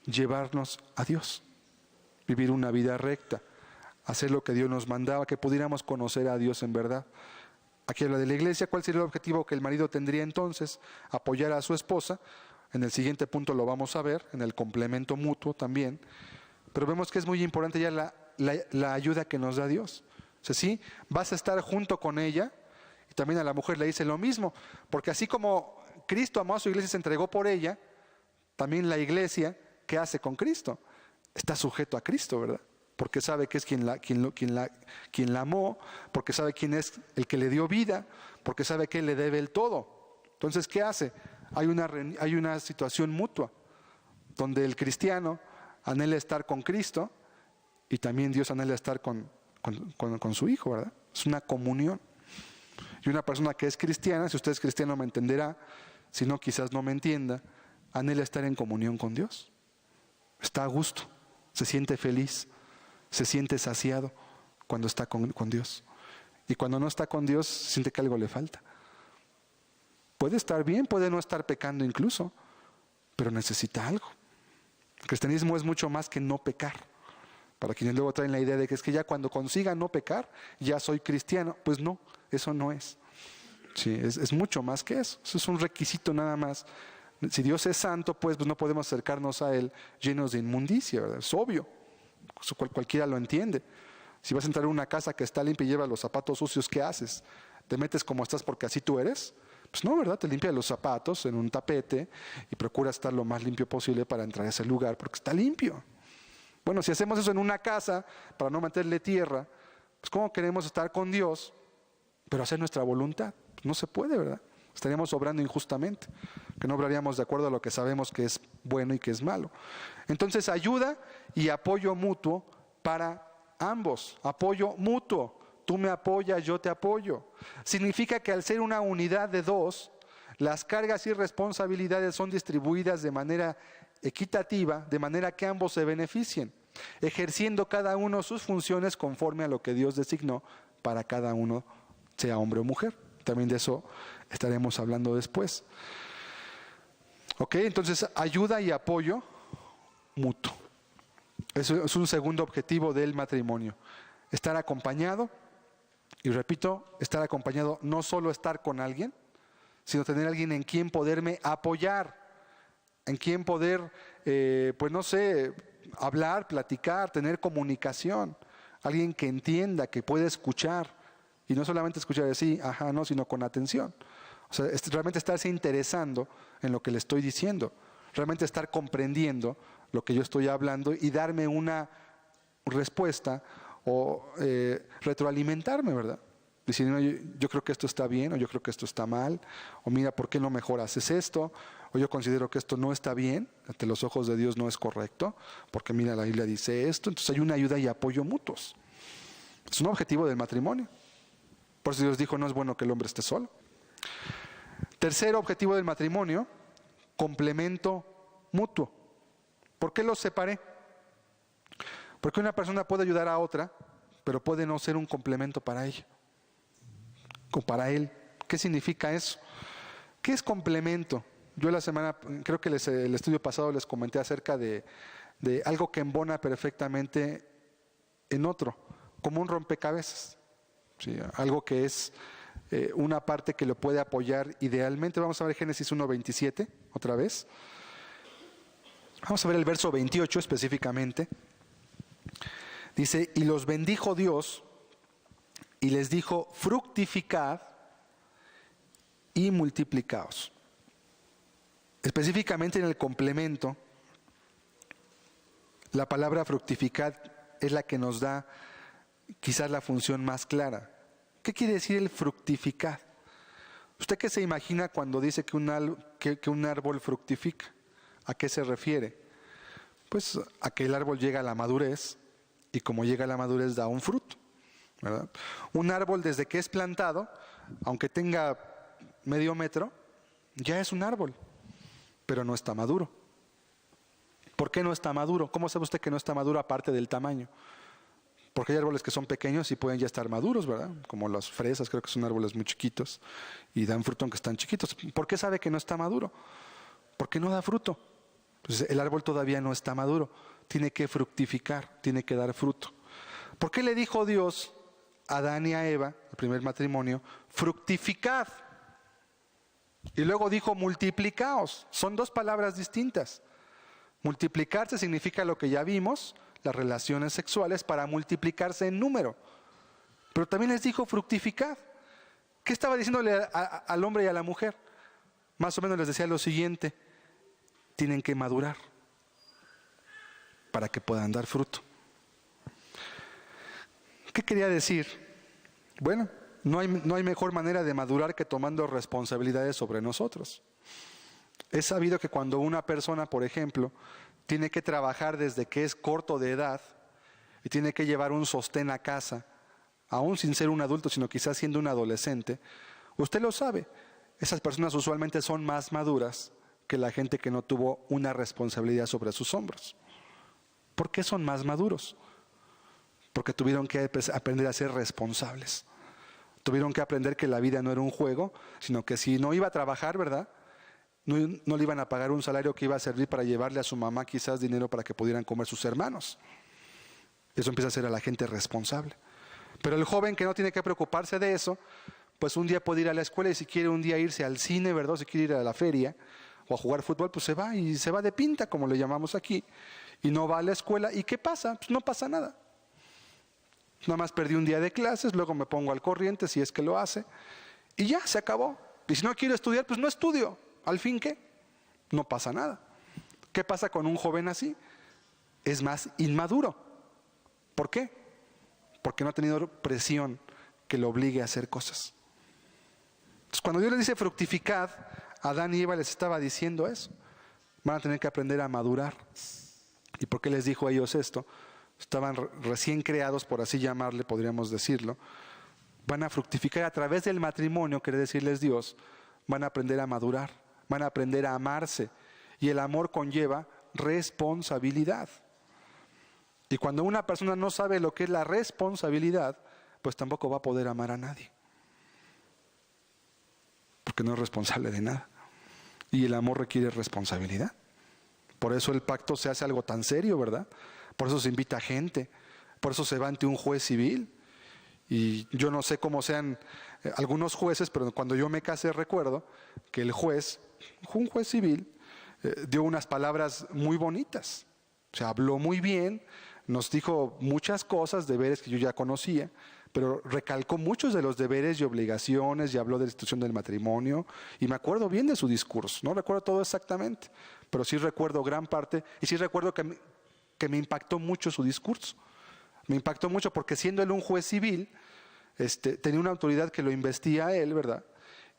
Llevarnos a Dios, vivir una vida recta, hacer lo que Dios nos mandaba, que pudiéramos conocer a Dios en verdad. Aquí habla de la iglesia. ¿Cuál sería el objetivo que el marido tendría entonces? Apoyar a su esposa. En el siguiente punto lo vamos a ver, en el complemento mutuo también. Pero vemos que es muy importante ya la ayuda que nos da Dios. O sea, sí, vas a estar junto con ella, y también a la mujer le dice lo mismo, porque así como Cristo amó a su iglesia y se entregó por ella, también la iglesia, ¿qué hace con Cristo? Está sujeto a Cristo, ¿verdad? Porque sabe que es quien la amó, porque sabe quién es el que le dio vida, porque sabe que Él le debe el todo. Entonces, ¿qué hace? Hay una situación mutua, donde el cristiano anhela estar con Cristo, y también Dios anhela estar con su Hijo, ¿verdad? Es una comunión. Y una persona que es cristiana, si usted es cristiano me entenderá, si no quizás no me entienda, anhela estar en comunión con Dios. Está a gusto, se siente feliz, se siente saciado cuando está con Dios. Y cuando no está con Dios, siente que algo le falta. Puede estar bien, puede no estar pecando incluso, pero necesita algo. El cristianismo es mucho más que no pecar. Para quienes luego traen la idea de que es que ya cuando consiga no pecar, ya soy cristiano. Pues no, eso no es. Sí, es mucho más que eso. Eso es un requisito nada más. Si Dios es santo, pues no podemos acercarnos a Él llenos de inmundicia, ¿verdad? Es obvio. Eso cualquiera lo entiende. Si vas a entrar en una casa que está limpia y llevas los zapatos sucios, ¿qué haces? ¿Te metes como estás porque así tú eres? Pues no, ¿verdad? Te limpias los zapatos en un tapete y procuras estar lo más limpio posible para entrar a ese lugar porque está limpio. Bueno, si hacemos eso en una casa para no meterle tierra, pues ¿cómo queremos estar con Dios pero hacer nuestra voluntad? Pues no se puede, ¿verdad? Estaríamos obrando injustamente, que no obraríamos de acuerdo a lo que sabemos que es bueno y que es malo. Entonces, ayuda y apoyo mutuo para ambos. Apoyo mutuo. Tú me apoyas, yo te apoyo. Significa que al ser una unidad de dos, las cargas y responsabilidades son distribuidas de manera equitativa, de manera que ambos se beneficien, ejerciendo cada uno sus funciones conforme a lo que Dios designó para cada uno, sea hombre o mujer. También de eso estaremos hablando después. Ok, entonces ayuda y apoyo mutuo. Eso es un segundo objetivo del matrimonio. Estar acompañado, y repito, estar acompañado, no solo estar con alguien, sino tener alguien en quien poderme apoyar, en quien poder, pues no sé, hablar, platicar, tener comunicación. Alguien que entienda, que pueda escuchar. Y no solamente escuchar así, ajá, no, sino con atención. O sea, realmente estarse interesando en lo que le estoy diciendo. Realmente estar comprendiendo lo que yo estoy hablando y darme una respuesta o retroalimentarme, ¿verdad? Decir, no, yo creo que esto está bien, o yo creo que esto está mal, o mira, ¿por qué no mejor haces esto? O yo considero que esto no está bien, ante los ojos de Dios no es correcto, porque mira, la Biblia dice esto. Entonces hay una ayuda y apoyo mutuos. Es un objetivo del matrimonio. Por eso Dios dijo, no es bueno que el hombre esté solo. Tercer objetivo del matrimonio, complemento mutuo. ¿Por qué los separé? Porque una persona puede ayudar a otra, pero puede no ser un complemento para ella o para él. ¿Qué significa eso? ¿Qué es complemento? Yo creo que el estudio pasado les comenté acerca de algo que embona perfectamente en otro, como un rompecabezas. ¿Sí? Algo que es una parte que lo puede apoyar idealmente. Vamos a ver Génesis 1:27 otra vez. Vamos a ver el verso 28 específicamente. Dice, y los bendijo Dios y les dijo, fructificad y multiplicaos. Específicamente en el complemento, la palabra fructificad es la que nos da quizás la función más clara. ¿Qué quiere decir el fructificar? ¿Usted qué se imagina cuando dice que un árbol fructifica? ¿A qué se refiere? Pues a que el árbol llega a la madurez y como llega a la madurez da un fruto, ¿verdad? Un árbol desde que es plantado, aunque tenga medio metro, ya es un árbol, pero no está maduro. ¿Por qué no está maduro? ¿Cómo sabe usted que no está maduro aparte del tamaño? Porque hay árboles que son pequeños y pueden ya estar maduros, ¿verdad? Como las fresas, creo que son árboles muy chiquitos y dan fruto aunque están chiquitos. ¿Por qué sabe que no está maduro? Porque no da fruto. Pues el árbol todavía no está maduro. Tiene que fructificar, tiene que dar fruto. ¿Por qué le dijo Dios a Adán y a Eva, el primer matrimonio, fructificad? Y luego dijo multiplicaos. Son dos palabras distintas. Multiplicarse significa lo que ya vimos, las relaciones sexuales para multiplicarse en número. Pero también les dijo fructificad. ¿Qué estaba diciéndole al hombre y a la mujer? Más o menos les decía lo siguiente: tienen que madurar para que puedan dar fruto. ¿Qué quería decir? Bueno, no hay mejor manera de madurar que tomando responsabilidades sobre nosotros. Es sabido que cuando una persona, por ejemplo, tiene que trabajar desde que es corto de edad y tiene que llevar un sostén a casa, aún sin ser un adulto, sino quizás siendo un adolescente, usted lo sabe, esas personas usualmente son más maduras que la gente que no tuvo una responsabilidad sobre sus hombros. ¿Por qué son más maduros? Porque tuvieron que aprender a ser responsables. Tuvieron que aprender que la vida no era un juego, sino que si no iba a trabajar, ¿verdad?, no le iban a pagar un salario que iba a servir para llevarle a su mamá quizás dinero para que pudieran comer sus hermanos. Eso empieza a ser a la gente responsable. Pero el joven que no tiene que preocuparse de eso, pues un día puede ir a la escuela y si quiere un día irse al cine, ¿verdad?, o si quiere ir a la feria o a jugar fútbol, pues se va y se va de pinta, como le llamamos aquí, y no va a la escuela. ¿Y qué pasa? Pues no pasa nada. Nada más perdí un día de clases, luego me pongo al corriente si es que lo hace, y ya, se acabó. Y si no quiero estudiar, pues no estudio. ¿Al fin qué? No pasa nada. ¿Qué pasa con un joven así? Es más inmaduro. ¿Por qué? Porque no ha tenido presión que lo obligue a hacer cosas. Entonces, cuando Dios les dice fructificad, Adán y Eva les estaba diciendo eso. Van a tener que aprender a madurar. ¿Y por qué les dijo a ellos esto? Estaban recién creados, por así llamarle, podríamos decirlo. Van a fructificar a través del matrimonio, quiere decirles Dios. Van a aprender a madurar. Van a aprender a amarse. Y el amor conlleva responsabilidad. Y cuando una persona no sabe lo que es la responsabilidad, pues tampoco va a poder amar a nadie. Porque no es responsable de nada. Y el amor requiere responsabilidad. Por eso el pacto se hace algo tan serio, ¿verdad? Por eso se invita a gente. Por eso se va ante un juez civil. Y yo no sé cómo sean algunos jueces, pero cuando yo me casé recuerdo que el juez, un juez civil, dio unas palabras muy bonitas. O sea, habló muy bien, nos dijo muchas cosas, deberes que yo ya conocía, pero recalcó muchos de los deberes y obligaciones y habló de la institución del matrimonio. Y me acuerdo bien de su discurso, no recuerdo todo exactamente, pero sí recuerdo gran parte y sí recuerdo que me impactó mucho su discurso. Me impactó mucho porque siendo él un juez civil, tenía una autoridad que lo investía a él, ¿verdad?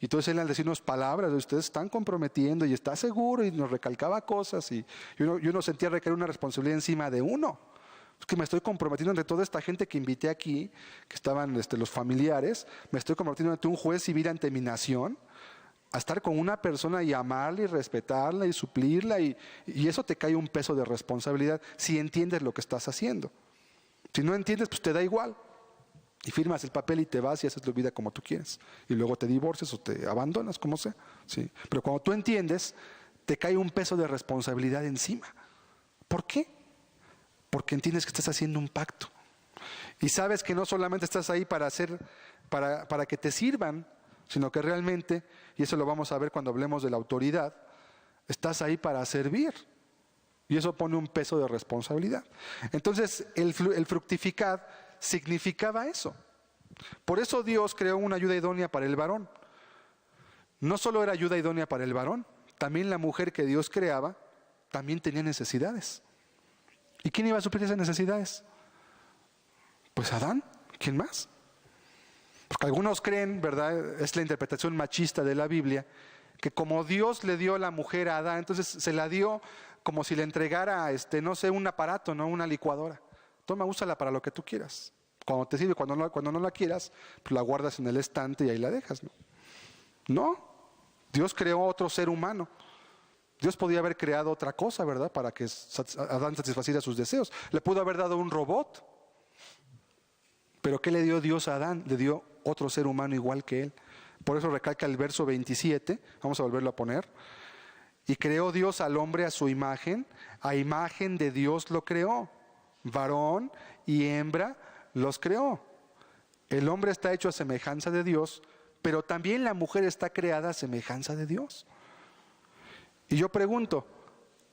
Y entonces él al decirnos palabras, ustedes están comprometiendo y está seguro, y nos recalcaba cosas y uno sentía recaer una responsabilidad encima de uno. Es que me estoy comprometiendo ante toda esta gente que invité aquí, que estaban los familiares, me estoy comprometiendo ante un juez civil, ante mi nación, a estar con una persona y amarla y respetarla y suplirla y eso te cae un peso de responsabilidad si entiendes lo que estás haciendo. Si no entiendes, pues te da igual. Y firmas el papel y te vas y haces tu vida como tú quieres. Y luego te divorcias o te abandonas, como sea. ¿Sí? Pero cuando tú entiendes, te cae un peso de responsabilidad encima. ¿Por qué? Porque entiendes que estás haciendo un pacto. Y sabes que no solamente estás ahí para que te sirvan, sino que realmente, y eso lo vamos a ver cuando hablemos de la autoridad, estás ahí para servir. Y eso pone un peso de responsabilidad. Entonces, el fructificar significaba eso. Por eso Dios creó una ayuda idónea para el varón. No solo era ayuda idónea para el varón, también la mujer que Dios creaba, también tenía necesidades. ¿Y quién iba a suplir esas necesidades? Pues Adán. ¿Quién más? Porque algunos creen, ¿verdad? Es la interpretación machista de la Biblia, que como Dios le dio la mujer a Adán, entonces se la dio como si le entregara, no sé, un aparato, ¿no? Una licuadora. Toma, úsala para lo que tú quieras. Cuando te sirve, cuando no la quieras, pues la guardas en el estante y ahí la dejas, ¿no? No, Dios creó otro ser humano. Dios podía haber creado otra cosa, ¿verdad? Para que Adán satisfaciera sus deseos. Le pudo haber dado un robot. Pero ¿qué le dio Dios a Adán? Le dio otro ser humano igual que él. Por eso recalca el verso 27, vamos a volverlo a poner. Y creó Dios al hombre a su imagen, a imagen de Dios lo creó. Varón y hembra los creó. El hombre está hecho a semejanza de Dios, pero también la mujer está creada a semejanza de Dios. Y yo pregunto,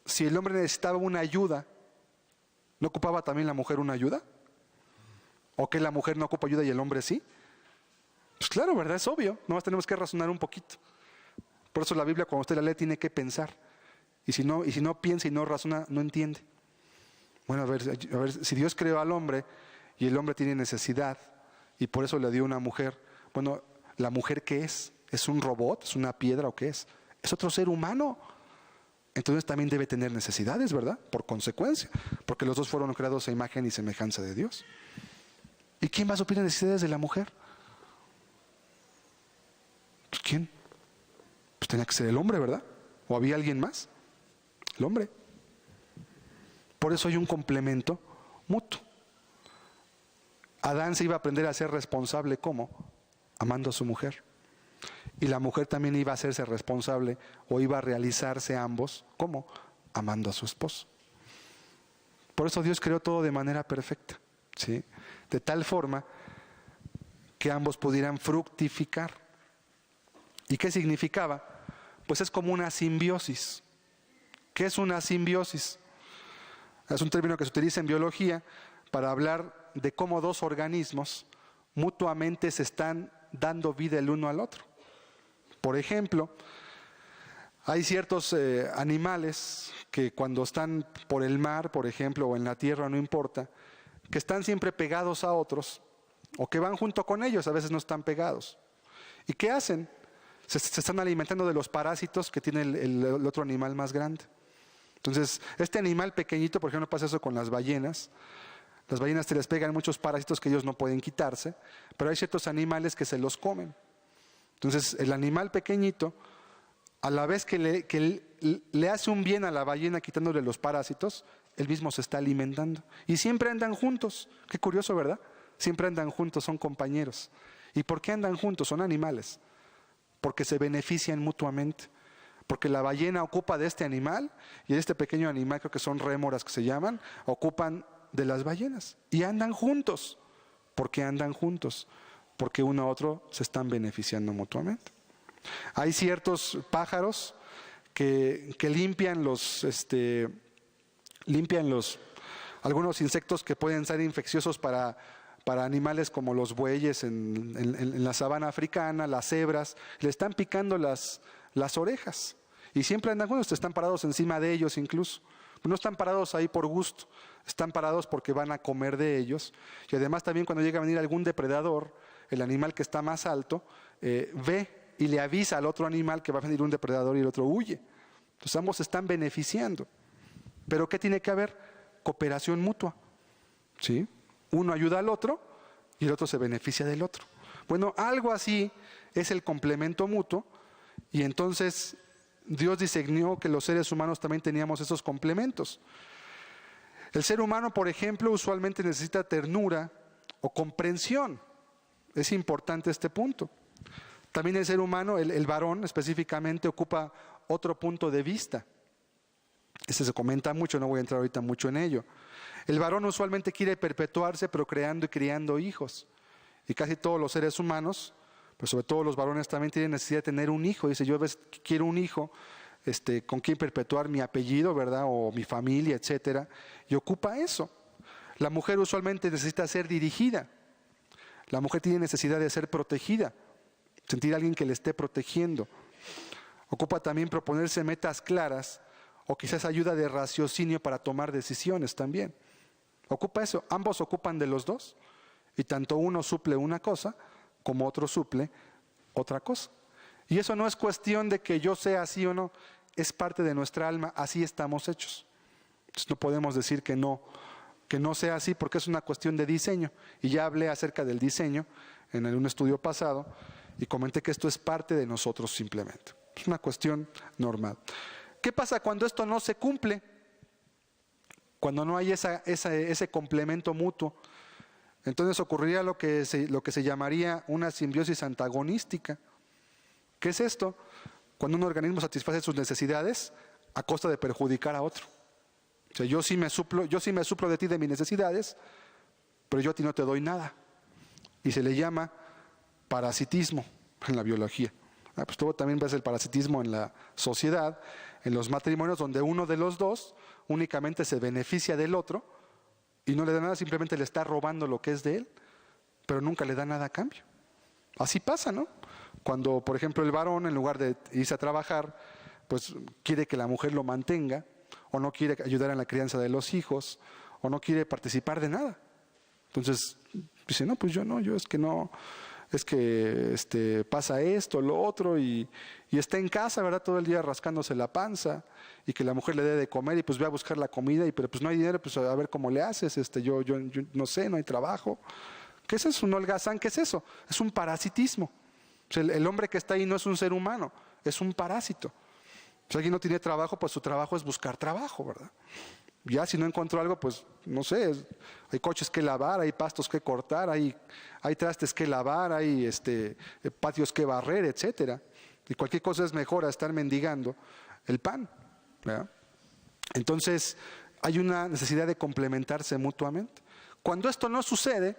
si el hombre necesitaba una ayuda, ¿no ocupaba también la mujer una ayuda? ¿O que la mujer no ocupa ayuda y el hombre sí? Pues claro, ¿verdad? Es obvio. Nomás tenemos que razonar un poquito. Por eso la Biblia, cuando usted la lee, tiene que pensar. Y si no piensa y no razona, no entiende. Bueno, a ver, si Dios creó al hombre y el hombre tiene necesidad y por eso le dio una mujer, bueno, ¿la mujer qué es? ¿Es un robot? ¿Es una piedra o qué es? Es otro ser humano. Entonces también debe tener necesidades, ¿verdad? Por consecuencia, porque los dos fueron creados a imagen y semejanza de Dios. ¿Y quién va a suplir las necesidades de la mujer? Pues ¿quién? Pues tenía que ser el hombre, ¿verdad? ¿O había alguien más? El hombre. Por eso hay un complemento mutuo. Adán se iba a aprender a ser responsable, ¿cómo? Amando a su mujer. Y la mujer también iba a hacerse responsable o iba a realizarse ambos, ¿cómo? Amando a su esposo. Por eso Dios creó todo de manera perfecta, ¿sí? De tal forma que ambos pudieran fructificar. ¿Y qué significaba? Pues es como una simbiosis. ¿Qué es una simbiosis? Es un término que se utiliza en biología para hablar de cómo dos organismos mutuamente se están dando vida el uno al otro. Por ejemplo, hay ciertos animales que cuando están por el mar, por ejemplo, o en la tierra, no importa, que están siempre pegados a otros, o que van junto con ellos, a veces no están pegados. ¿Y qué hacen? Se están alimentando de los parásitos que tiene el otro animal más grande. Entonces, este animal pequeñito, por ejemplo, pasa eso con las ballenas. Las ballenas se les pegan muchos parásitos que ellos no pueden quitarse, pero hay ciertos animales que se los comen. Entonces, el animal pequeñito, a la vez que le hace un bien a la ballena quitándole los parásitos, él mismo se está alimentando. Y siempre andan juntos. Qué curioso, ¿verdad? Siempre andan juntos, son compañeros. ¿Y por qué andan juntos? Son animales. Porque se benefician mutuamente. Porque la ballena ocupa de este animal y este pequeño animal, creo que son rémoras que se llaman, ocupan de las ballenas. Y andan juntos. ¿Por qué andan juntos? Porque uno a otro se están beneficiando mutuamente. Hay ciertos pájaros que limpian algunos insectos que pueden ser infecciosos para animales como los bueyes en la sabana africana, las cebras, le están picando las orejas. Y siempre andan juntos, están parados encima de ellos incluso. No están parados ahí por gusto, están parados porque van a comer de ellos. Y además también cuando llega a venir algún depredador, el animal que está más alto, ve y le avisa al otro animal que va a venir un depredador y el otro huye. Entonces ambos se están beneficiando. Pero ¿qué tiene que haber? Cooperación mutua. ¿Sí? Uno ayuda al otro y el otro se beneficia del otro. Bueno, algo así es el complemento mutuo y entonces Dios diseñó que los seres humanos también teníamos esos complementos. El ser humano, por ejemplo, usualmente necesita ternura o comprensión. Es importante este punto. También el ser humano, el varón específicamente, ocupa otro punto de vista. Este se comenta mucho, no voy a entrar ahorita mucho en ello. El varón usualmente quiere perpetuarse procreando y criando hijos. Y casi todos los seres humanos, pero sobre todo los varones también tienen necesidad de tener un hijo. Dice, yo quiero un hijo con quien perpetuar mi apellido, ¿verdad? O mi familia, etcétera. Y ocupa eso. La mujer usualmente necesita ser dirigida. La mujer tiene necesidad de ser protegida. Sentir a alguien que le esté protegiendo. Ocupa también proponerse metas claras o quizás ayuda de raciocinio para tomar decisiones también. Ocupa eso, ambos ocupan de los dos. Y tanto uno suple una cosa como otro suple otra cosa. Y eso no es cuestión de que yo sea así o no, es parte de nuestra alma, así estamos hechos. Entonces no podemos decir que no sea así porque es una cuestión de diseño. Y ya hablé acerca del diseño en un estudio pasado y comenté que esto es parte de nosotros simplemente. Es una cuestión normal. ¿Qué pasa cuando esto no se cumple? Cuando no hay ese complemento mutuo. Entonces ocurriría lo que se llamaría una simbiosis antagonística. ¿Qué es esto? Cuando un organismo satisface sus necesidades a costa de perjudicar a otro. O sea, yo sí me suplo de ti de mis necesidades, pero yo a ti no te doy nada. Y se le llama parasitismo en la biología. Pues tú también ves el parasitismo en la sociedad, en los matrimonios donde uno de los dos únicamente se beneficia del otro y no le da nada, simplemente le está robando lo que es de él, pero nunca le da nada a cambio. Así pasa, ¿no? Cuando, por ejemplo, el varón, en lugar de irse a trabajar, pues quiere que la mujer lo mantenga, o no quiere ayudar en la crianza de los hijos, o no quiere participar de nada. Entonces, dice, no, pues yo no, yo es que no, es que pasa esto, lo otro, y está en casa, ¿verdad? Todo el día rascándose la panza, y que la mujer le dé de comer, y pues ve a buscar la comida, pero pues no hay dinero, pues a ver cómo le haces, yo no sé, no hay trabajo. ¿Qué es eso? Un holgazán, ¿qué es eso? Es un parasitismo. O sea, el hombre que está ahí no es un ser humano, es un parásito. Si alguien no tiene trabajo, pues su trabajo es buscar trabajo, ¿verdad? Ya si no encontró algo, pues no sé, hay coches que lavar, hay pastos que cortar, hay trastes que lavar, hay patios que barrer, etcétera. Y cualquier cosa es mejor a estar mendigando el pan, ¿verdad? Entonces, hay una necesidad de complementarse mutuamente. Cuando esto no sucede,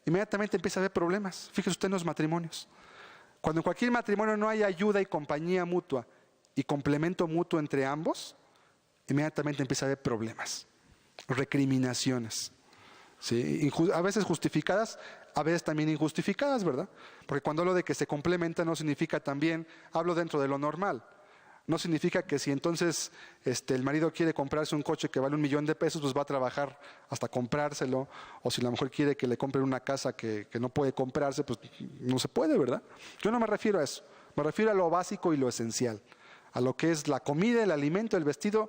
inmediatamente empieza a haber problemas. Fíjese usted en los matrimonios. Cuando en cualquier matrimonio no hay ayuda y compañía mutua y complemento mutuo entre ambos, inmediatamente empieza a haber problemas, recriminaciones, ¿sí? A veces justificadas, a veces también injustificadas, ¿verdad? Porque cuando hablo de que se complementa no significa también, hablo dentro de lo normal. No significa que si entonces el marido quiere comprarse un coche que vale $1,000,000, pues va a trabajar hasta comprárselo. O si la mujer quiere que le compren una casa que no puede comprarse, pues no se puede, ¿verdad? Yo no me refiero a eso. Me refiero a lo básico y lo esencial. A lo que es la comida, el alimento, el vestido,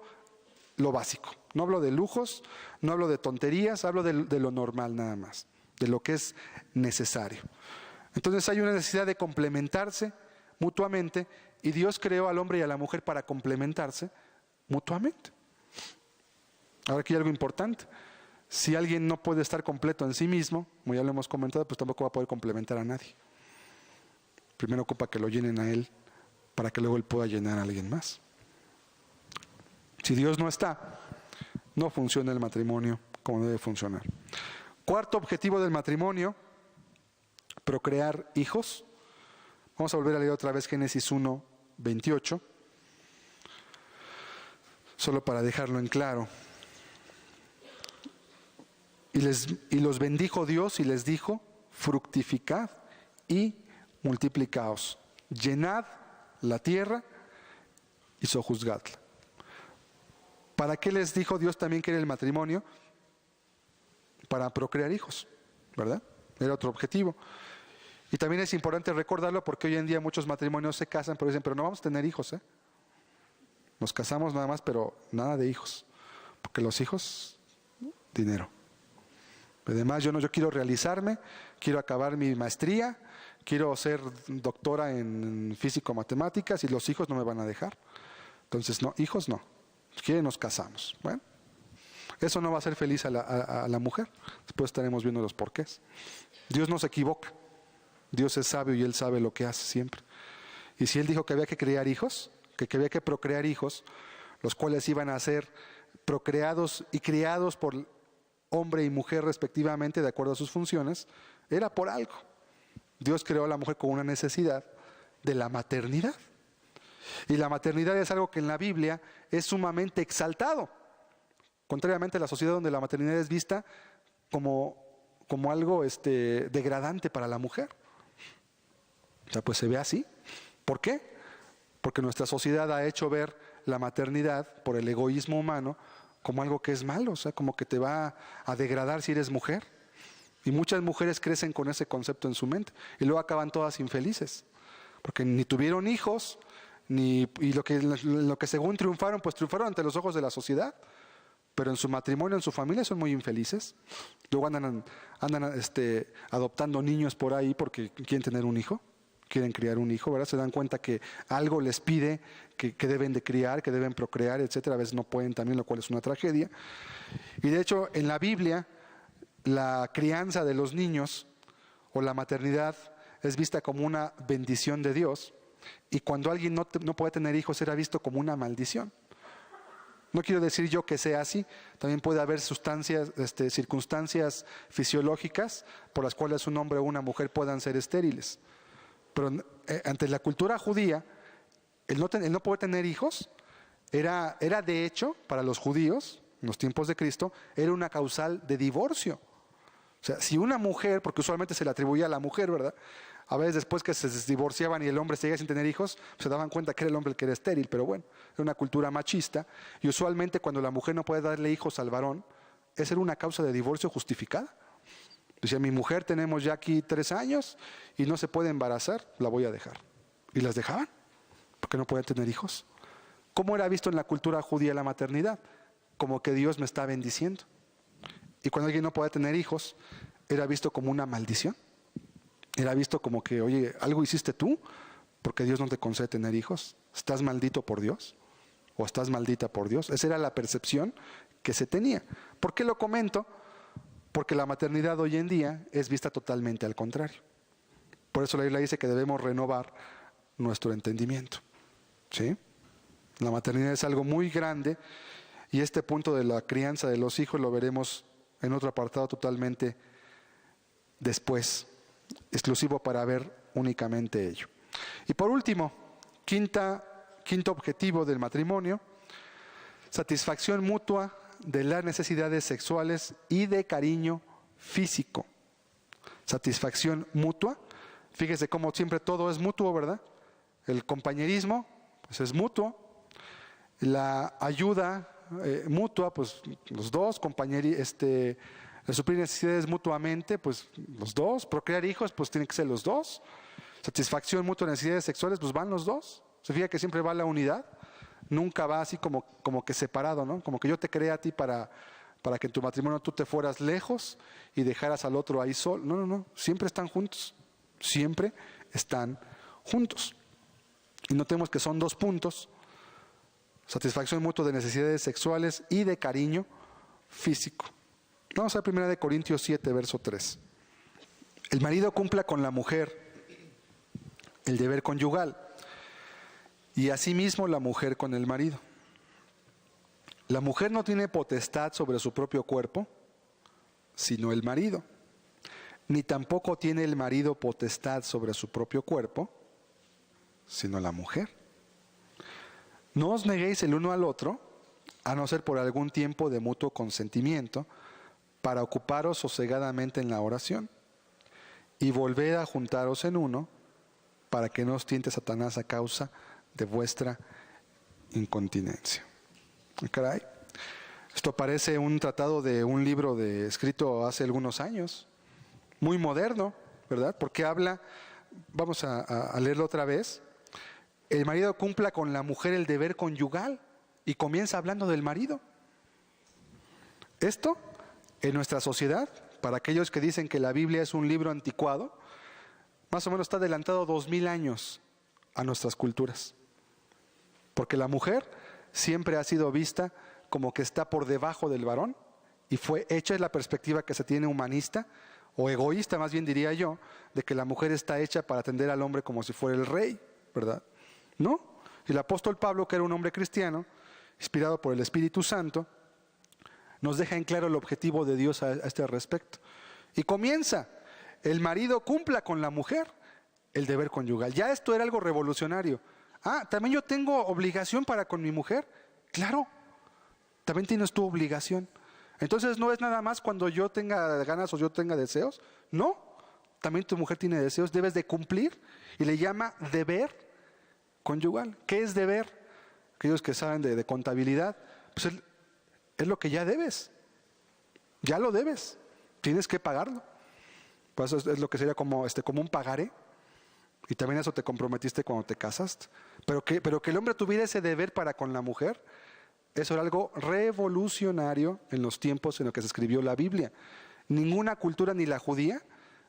lo básico. No hablo de lujos, no hablo de tonterías, hablo de lo normal nada más. De lo que es necesario. Entonces hay una necesidad de complementarse mutuamente, y Dios creó al hombre y a la mujer para complementarse mutuamente. Ahora aquí hay algo importante. Si alguien no puede estar completo en sí mismo, como ya lo hemos comentado, pues tampoco va a poder complementar a nadie. Primero ocupa que lo llenen a él, para que luego él pueda llenar a alguien más. Si Dios no está, no funciona el matrimonio como debe funcionar. Cuarto objetivo del matrimonio, procrear hijos. Vamos a volver a leer otra vez Génesis 1:28, solo para dejarlo en claro. Y los bendijo Dios y les dijo, fructificad y multiplicaos, llenad la tierra y sojuzgadla. ¿Para qué les dijo Dios también que era el matrimonio? Para procrear hijos, ¿verdad? Era otro objetivo. Y también es importante recordarlo porque hoy en día muchos matrimonios se casan, pero dicen, pero no vamos a tener hijos, ¿eh? Nos casamos nada más, pero nada de hijos. Porque los hijos, dinero. Además, yo quiero realizarme, quiero acabar mi maestría, quiero ser doctora en físico-matemáticas y los hijos no me van a dejar. Entonces, no, hijos no. Si quieren, nos casamos. Bueno, eso no va a hacer feliz a la mujer. Después estaremos viendo los porqués. Dios no se equivoca. Dios es sabio y Él sabe lo que hace siempre. Y si Él dijo que había que crear hijos, que había que procrear hijos, los cuales iban a ser procreados y criados por hombre y mujer respectivamente, de acuerdo a sus funciones, era por algo. Dios creó a la mujer con una necesidad de la maternidad. Y la maternidad es algo que en la Biblia es sumamente exaltado. Contrariamente a la sociedad donde la maternidad es vista como algo degradante para la mujer. O sea, pues se ve así. ¿Por qué? Porque nuestra sociedad ha hecho ver la maternidad, por el egoísmo humano, como algo que es malo, o sea, como que te va a degradar si eres mujer. Y muchas mujeres crecen con ese concepto en su mente y luego acaban todas infelices, porque ni tuvieron hijos, y lo que según triunfaron, pues triunfaron ante los ojos de la sociedad, pero en su matrimonio, en su familia son muy infelices. Luego andan adoptando niños por ahí porque quieren tener un hijo, quieren criar un hijo, ¿verdad? Se dan cuenta que algo les pide que deben de criar, que deben procrear, etcétera. A veces no pueden también, lo cual es una tragedia. Y de hecho, en la Biblia, la crianza de los niños o la maternidad es vista como una bendición de Dios, y cuando alguien no puede tener hijos era visto como una maldición. No quiero decir yo que sea así, también puede haber circunstancias fisiológicas por las cuales un hombre o una mujer puedan ser estériles. Pero ante la cultura judía, el no poder tener hijos era de hecho, para los judíos, en los tiempos de Cristo, era una causal de divorcio. O sea, si una mujer, porque usualmente se le atribuía a la mujer, ¿verdad? A veces después que se divorciaban y el hombre seguía sin tener hijos, se daban cuenta que era el hombre el que era estéril, pero bueno, era una cultura machista. Y usualmente cuando la mujer no puede darle hijos al varón, esa era una causa de divorcio justificada. Decía, mi mujer tenemos ya aquí 3 años y no se puede embarazar, la voy a dejar. Y las dejaban, porque no podían tener hijos. ¿Cómo era visto en la cultura judía la maternidad? Como que Dios me está bendiciendo. Y cuando alguien no podía tener hijos, era visto como una maldición. Era visto como que, oye, algo hiciste tú, porque Dios no te concede tener hijos. ¿Estás maldito por Dios? ¿O estás maldita por Dios? Esa era la percepción que se tenía. ¿Por qué lo comento? Porque la maternidad hoy en día es vista totalmente al contrario. Por eso la Biblia dice que debemos renovar nuestro entendimiento. ¿Sí? La maternidad es algo muy grande, y este punto de la crianza de los hijos lo veremos en otro apartado totalmente después, exclusivo para ver únicamente ello. Y por último, quinto objetivo del matrimonio: satisfacción mutua de las necesidades sexuales y de cariño físico. Satisfacción mutua. Fíjese cómo siempre todo es mutuo, ¿verdad? El compañerismo, pues es mutuo. La ayuda mutua, pues los dos, suplir necesidades mutuamente, pues los dos. Procrear hijos, pues tienen que ser los dos. Satisfacción mutua de necesidades sexuales, pues van los dos. Se fija que siempre va la unidad, nunca va así como que separado, ¿no? Como que yo te creé a ti para que en tu matrimonio tú te fueras lejos y dejaras al otro ahí solo. No, no, no, siempre están juntos, siempre están juntos. Y notemos que son 2 puntos: satisfacción mutua de necesidades sexuales y de cariño físico. Vamos a 1 Corintios 7, verso 3. El marido cumpla con la mujer el deber conyugal, y asimismo la mujer con el marido. La mujer no tiene potestad sobre su propio cuerpo, sino el marido. Ni tampoco tiene el marido potestad sobre su propio cuerpo, sino la mujer. No os neguéis el uno al otro, a no ser por algún tiempo de mutuo consentimiento, para ocuparos sosegadamente en la oración, y volved a juntaros en uno, para que no os tiente Satanás a causa de vuestra incontinencia. Caray, esto parece un tratado de un libro escrito hace algunos años, muy moderno, ¿verdad? Porque habla, vamos a leerlo otra vez: el marido cumpla con la mujer el deber conyugal, y comienza hablando del marido. Esto, en nuestra sociedad, para aquellos que dicen que la Biblia es un libro anticuado, más o menos está adelantado 2000 años a nuestras culturas. Porque la mujer siempre ha sido vista como que está por debajo del varón, y fue hecha, es la perspectiva que se tiene humanista, o egoísta más bien diría yo, de que la mujer está hecha para atender al hombre como si fuera el rey, ¿verdad? ¿No? El apóstol Pablo, que era un hombre cristiano, inspirado por el Espíritu Santo, nos deja en claro el objetivo de Dios a este respecto. Y comienza: el marido cumpla con la mujer el deber conyugal. Ya esto era algo revolucionario. ¿También yo tengo obligación para con mi mujer? Claro, también tienes tu obligación. Entonces no es nada más cuando yo tenga ganas o yo tenga deseos. No, también tu mujer tiene deseos, debes de cumplir, y le llama deber conyugal. ¿Qué es deber? Aquellos que saben de contabilidad, pues es lo que ya debes. Ya lo debes. Tienes que pagarlo. Pues eso es lo que sería como un pagaré. Y también eso te comprometiste cuando te casaste. Pero que el hombre tuviera ese deber para con la mujer, eso era algo revolucionario en los tiempos en los que se escribió la Biblia. Ninguna cultura, ni la judía,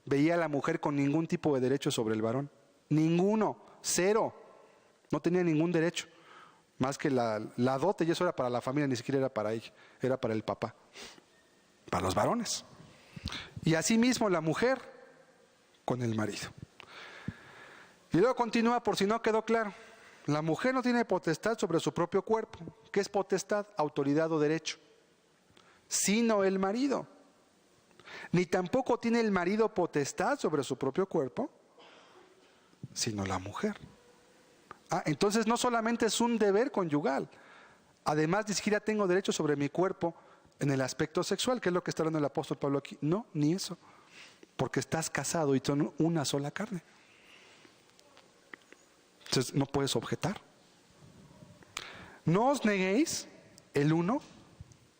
veía a la mujer con ningún tipo de derecho sobre el varón. Ninguno, cero. No tenía ningún derecho. Más que la dote, y eso era para la familia, ni siquiera era para ella, era para el papá, para los varones. Y asimismo la mujer con el marido. Y luego continúa, por si no quedó claro. La mujer no tiene potestad sobre su propio cuerpo. ¿Qué es potestad? Autoridad o derecho. Sino el marido. Ni tampoco tiene el marido potestad sobre su propio cuerpo, sino la mujer. Entonces no solamente es un deber conyugal. Además, ni siquiera tengo derecho sobre mi cuerpo en el aspecto sexual, que es lo que está hablando el apóstol Pablo aquí. No, ni eso. Porque estás casado y son una sola carne. Entonces no puedes objetar. No os neguéis el uno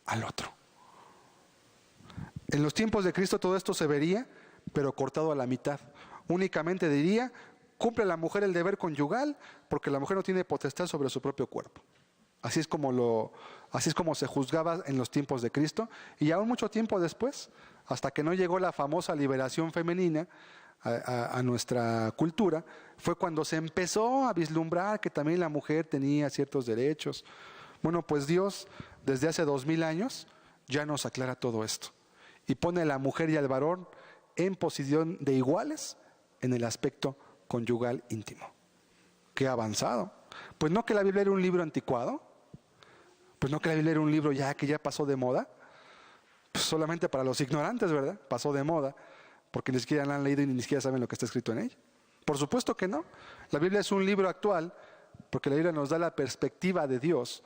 al otro. En los tiempos de Cristo todo esto se vería, pero cortado a la mitad. Únicamente diría, cumple la mujer el deber conyugal, porque la mujer no tiene potestad sobre su propio cuerpo. Así es como se juzgaba en los tiempos de Cristo, y aún mucho tiempo después, hasta que no llegó la famosa liberación femenina a nuestra cultura, fue cuando se empezó a vislumbrar que también la mujer tenía ciertos derechos. Bueno, pues Dios, desde hace 2000 años, ya nos aclara todo esto. Y pone a la mujer y al varón en posición de iguales en el aspecto conyugal íntimo. ¡Qué avanzado! Pues no que la Biblia era un libro anticuado, pues no que la Biblia era un libro que ya pasó de moda, pues solamente para los ignorantes, ¿verdad? Pasó de moda, porque ni siquiera la han leído y ni siquiera saben lo que está escrito en ella. Por supuesto que no. La Biblia es un libro actual, porque la Biblia nos da la perspectiva de Dios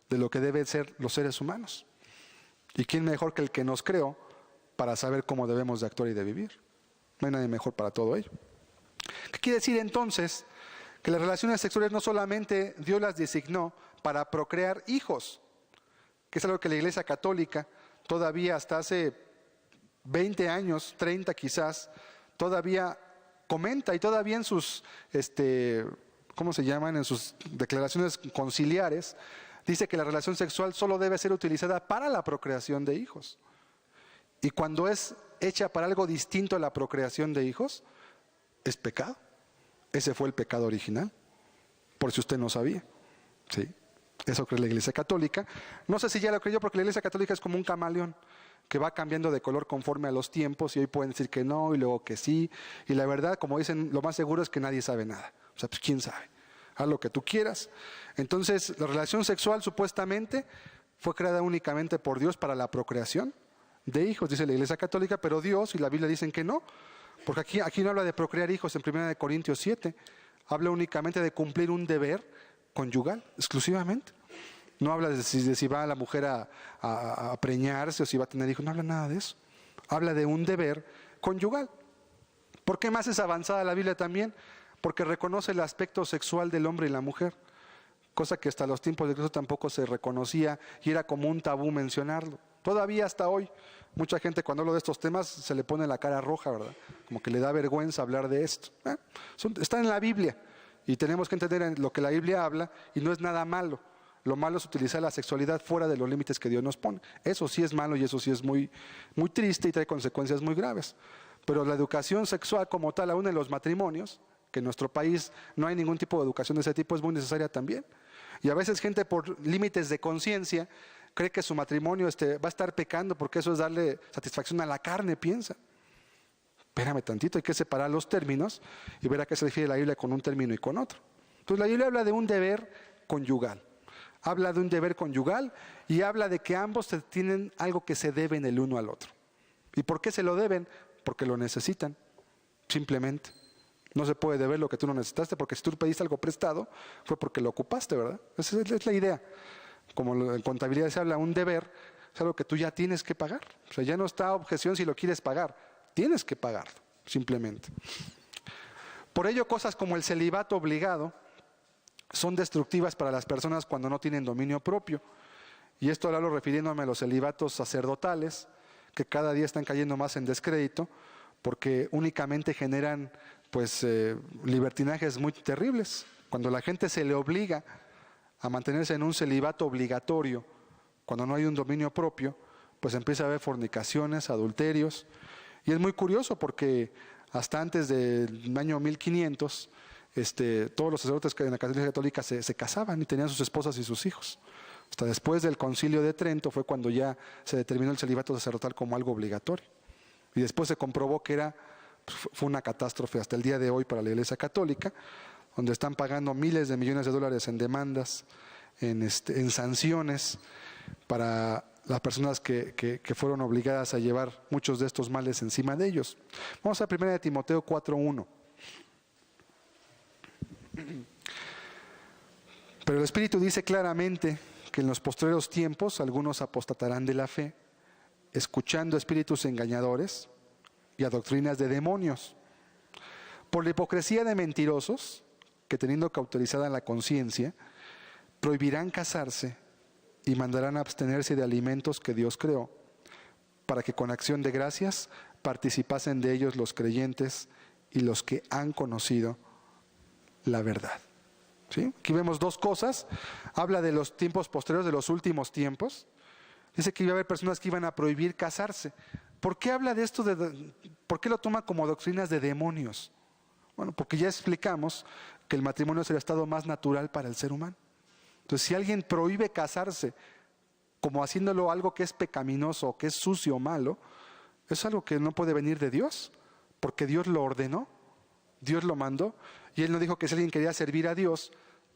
de lo que deben ser los seres humanos. ¿Y quién mejor que el que nos creó para saber cómo debemos de actuar y de vivir? No hay nadie mejor para todo ello. ¿Qué quiere decir entonces? Que las relaciones sexuales no solamente Dios las designó para procrear hijos, que es algo que la Iglesia Católica todavía hasta hace 20 años, 30 quizás, todavía comenta y todavía en sus, ¿cómo se llaman? En sus declaraciones conciliares, dice que la relación sexual solo debe ser utilizada para la procreación de hijos. Y cuando es hecha para algo distinto a la procreación de hijos, es pecado. Ese fue el pecado original, por si usted no sabía. ¿Sí? Eso cree la Iglesia Católica. No sé si ya lo creyó, porque la Iglesia Católica es como un camaleón que va cambiando de color conforme a los tiempos, y hoy pueden decir que no, y luego que sí. Y la verdad, como dicen, lo más seguro es que nadie sabe nada. O sea, pues quién sabe. Haz lo que tú quieras. Entonces, la relación sexual supuestamente fue creada únicamente por Dios para la procreación de hijos, dice la Iglesia Católica, pero Dios y la Biblia dicen que no. Porque aquí no habla de procrear hijos en 1 Corintios 7. Habla únicamente de cumplir un deber conyugal, exclusivamente. No habla de si va la mujer a preñarse o si va a tener hijos. No habla nada de eso. Habla de un deber conyugal. ¿Por qué más es avanzada la Biblia también? Porque reconoce el aspecto sexual del hombre y la mujer. Cosa que hasta los tiempos de Cristo tampoco se reconocía y era como un tabú mencionarlo. Todavía hasta hoy, mucha gente cuando habla de estos temas se le pone la cara roja, ¿verdad? Como que le da vergüenza hablar de esto. Está en la Biblia y tenemos que entender lo que la Biblia habla y no es nada malo. Lo malo es utilizar la sexualidad fuera de los límites que Dios nos pone. Eso sí es malo y eso sí es muy, muy triste y trae consecuencias muy graves. Pero la educación sexual como tal, aún en los matrimonios, que en nuestro país no hay ningún tipo de educación de ese tipo, es muy necesaria también. Y a veces gente por límites de conciencia cree que su matrimonio va a estar pecando porque eso es darle satisfacción a la carne, piensa. Espérame tantito, hay que separar los términos y ver a qué se refiere la Biblia con un término y con otro. Entonces la Biblia habla de un deber conyugal. Habla de un deber conyugal y habla de que ambos tienen algo que se deben el uno al otro. ¿Y por qué se lo deben? Porque lo necesitan, simplemente. No se puede deber lo que tú no necesitaste, porque si tú pediste algo prestado, fue porque lo ocupaste, ¿verdad? Esa es la idea. Como en contabilidad se habla, un deber es algo que tú ya tienes que pagar. O sea, ya no está objeción si lo quieres pagar. Tienes que pagarlo, simplemente. Por ello, cosas como el celibato obligado son destructivas para las personas cuando no tienen dominio propio. Y esto lo hablo refiriéndome a los celibatos sacerdotales, que cada día están cayendo más en descrédito, porque únicamente generan libertinajes muy terribles. Cuando la gente se le obliga a mantenerse en un celibato obligatorio, cuando no hay un dominio propio, pues empieza a haber fornicaciones, adulterios. Y es muy curioso porque hasta antes del año 1500, todos los sacerdotes que en la Iglesia Católica se casaban y tenían sus esposas y sus hijos. Hasta después del Concilio de Trento fue cuando ya se determinó el celibato sacerdotal como algo obligatorio. Y después se comprobó que fue una catástrofe hasta el día de hoy para la Iglesia Católica, donde están pagando miles de millones de dólares en demandas, en sanciones, para las personas que fueron obligadas a llevar muchos de estos males encima de ellos. Vamos a 1 Timoteo 4:1. Pero el Espíritu dice claramente que en los postreros tiempos algunos apostatarán de la fe, escuchando espíritus engañadores y a doctrinas de demonios, por la hipocresía de mentirosos, que teniendo cauterizada la conciencia, prohibirán casarse y mandarán a abstenerse de alimentos que Dios creó, para que con acción de gracias participasen de ellos los creyentes y los que han conocido la verdad. ¿Sí? Aquí vemos dos cosas. Habla de los tiempos posteriores, de los últimos tiempos. Dice que iba a haber personas que iban a prohibir casarse. ¿Por qué habla de esto? ¿Por qué lo toma como doctrinas de demonios? Bueno, porque ya explicamos que el matrimonio es el estado más natural para el ser humano. Entonces, si alguien prohíbe casarse como haciéndolo algo que es pecaminoso, que es sucio o malo, es algo que no puede venir de Dios, porque Dios lo ordenó, Dios lo mandó, y Él no dijo que si alguien quería servir a Dios,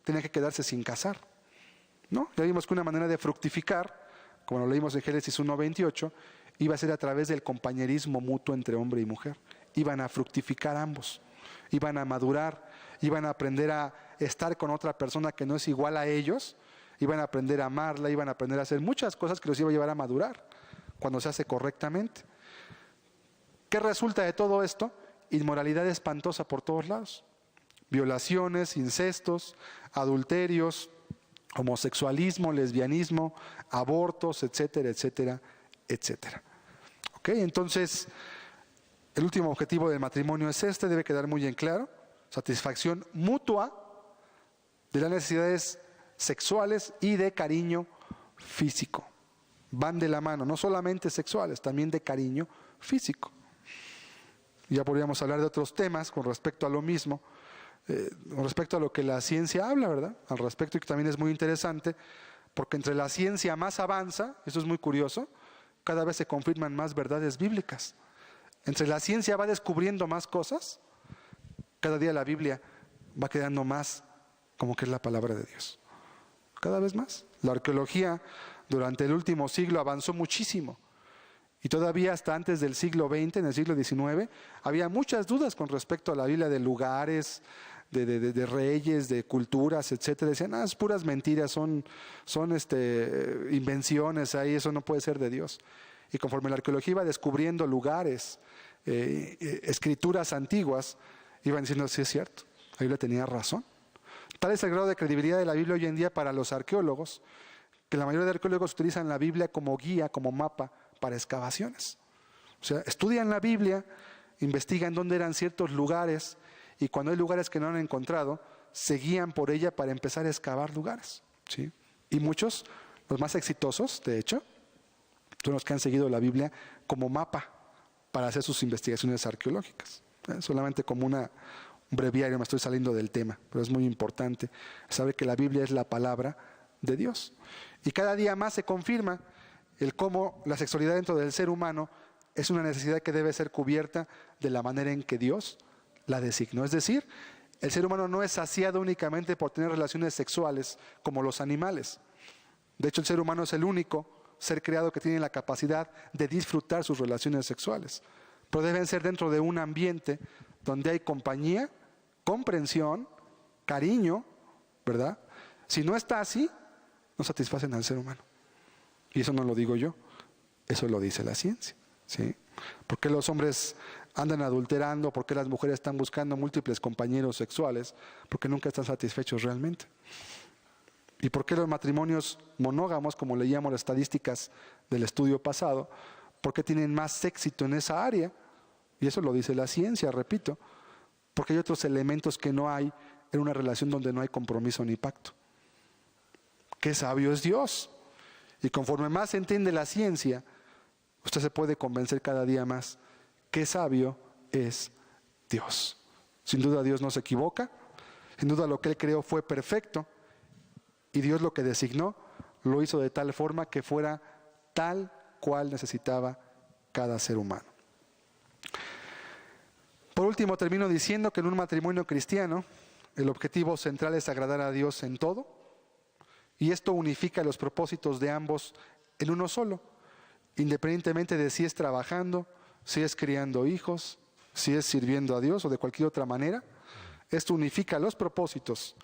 tenía que quedarse sin casar. ¿No? Ya vimos que una manera de fructificar, como lo leímos en Génesis 1:28, iba a ser a través del compañerismo mutuo entre hombre y mujer. Iban a fructificar ambos, iban a madurar, iban a aprender a estar con otra persona que no es igual a ellos, iban a aprender a amarla, iban a aprender a hacer muchas cosas que los iba a llevar a madurar cuando se hace correctamente. ¿Qué resulta de todo esto? Inmoralidad espantosa por todos lados. Violaciones, incestos, adulterios, homosexualismo, lesbianismo, abortos, etcétera, etcétera, etcétera. ¿Ok? Entonces, el último objetivo del matrimonio es debe quedar muy en claro: satisfacción mutua de las necesidades sexuales y de cariño físico. Van de la mano, no solamente sexuales, también de cariño físico. Ya podríamos hablar de otros temas con respecto a lo mismo, con respecto a lo que la ciencia habla, ¿verdad? Al respecto, y que también es muy interesante, porque entre la ciencia más avanza, eso es muy curioso, cada vez se confirman más verdades bíblicas. Entre la ciencia va descubriendo más cosas, cada día la Biblia va quedando más como que es la palabra de Dios. Cada vez más. La arqueología durante el último siglo avanzó muchísimo. Y todavía hasta antes del siglo XX, en el siglo XIX, había muchas dudas con respecto a la Biblia, de lugares, de reyes, de culturas, etcétera. Decían, es puras mentiras, son invenciones, ahí eso no puede ser de Dios. Y conforme la arqueología iba descubriendo lugares, escrituras antiguas, iban diciendo, sí es cierto, la Biblia tenía razón. Tal es el grado de credibilidad de la Biblia hoy en día para los arqueólogos, que la mayoría de arqueólogos utilizan la Biblia como guía, como mapa para excavaciones. O sea, estudian la Biblia, investigan dónde eran ciertos lugares, y cuando hay lugares que no han encontrado, se guían por ella para empezar a excavar lugares, ¿sí? Y muchos, los más exitosos, de hecho, son los que han seguido la Biblia como mapa para hacer sus investigaciones arqueológicas. Solamente como un breviario, me estoy saliendo del tema, pero es muy importante saber que la Biblia es la palabra de Dios. Y cada día más se confirma el cómo la sexualidad dentro del ser humano es una necesidad que debe ser cubierta de la manera en que Dios la designó. Es decir, el ser humano no es saciado únicamente por tener relaciones sexuales como los animales. De hecho, el ser humano es el único ser creado que tiene la capacidad de disfrutar sus relaciones sexuales. Pero deben ser dentro de un ambiente donde hay compañía, comprensión, cariño, ¿verdad? Si no está así, no satisfacen al ser humano. Y eso no lo digo yo, eso lo dice la ciencia, ¿sí? ¿Por qué los hombres andan adulterando, por qué las mujeres están buscando múltiples compañeros sexuales, porque nunca están satisfechos realmente. ¿Y por qué los matrimonios monógamos, como leíamos las estadísticas del estudio pasado, por qué tienen más éxito en esa área? Y eso lo dice la ciencia, repito, porque hay otros elementos que no hay en una relación donde no hay compromiso ni pacto. ¡Qué sabio es Dios! Y conforme más se entiende la ciencia, usted se puede convencer cada día más. ¡Qué sabio es Dios! Sin duda Dios no se equivoca, sin duda lo que Él creó fue perfecto, y Dios lo que designó lo hizo de tal forma que fuera tal cual necesitaba cada ser humano. Por último, termino diciendo que en un matrimonio cristiano el objetivo central es agradar a Dios en todo, y esto unifica los propósitos de ambos en uno solo, independientemente de si es trabajando, si es criando hijos, si es sirviendo a Dios o de cualquier otra manera. Esto unifica los propósitos.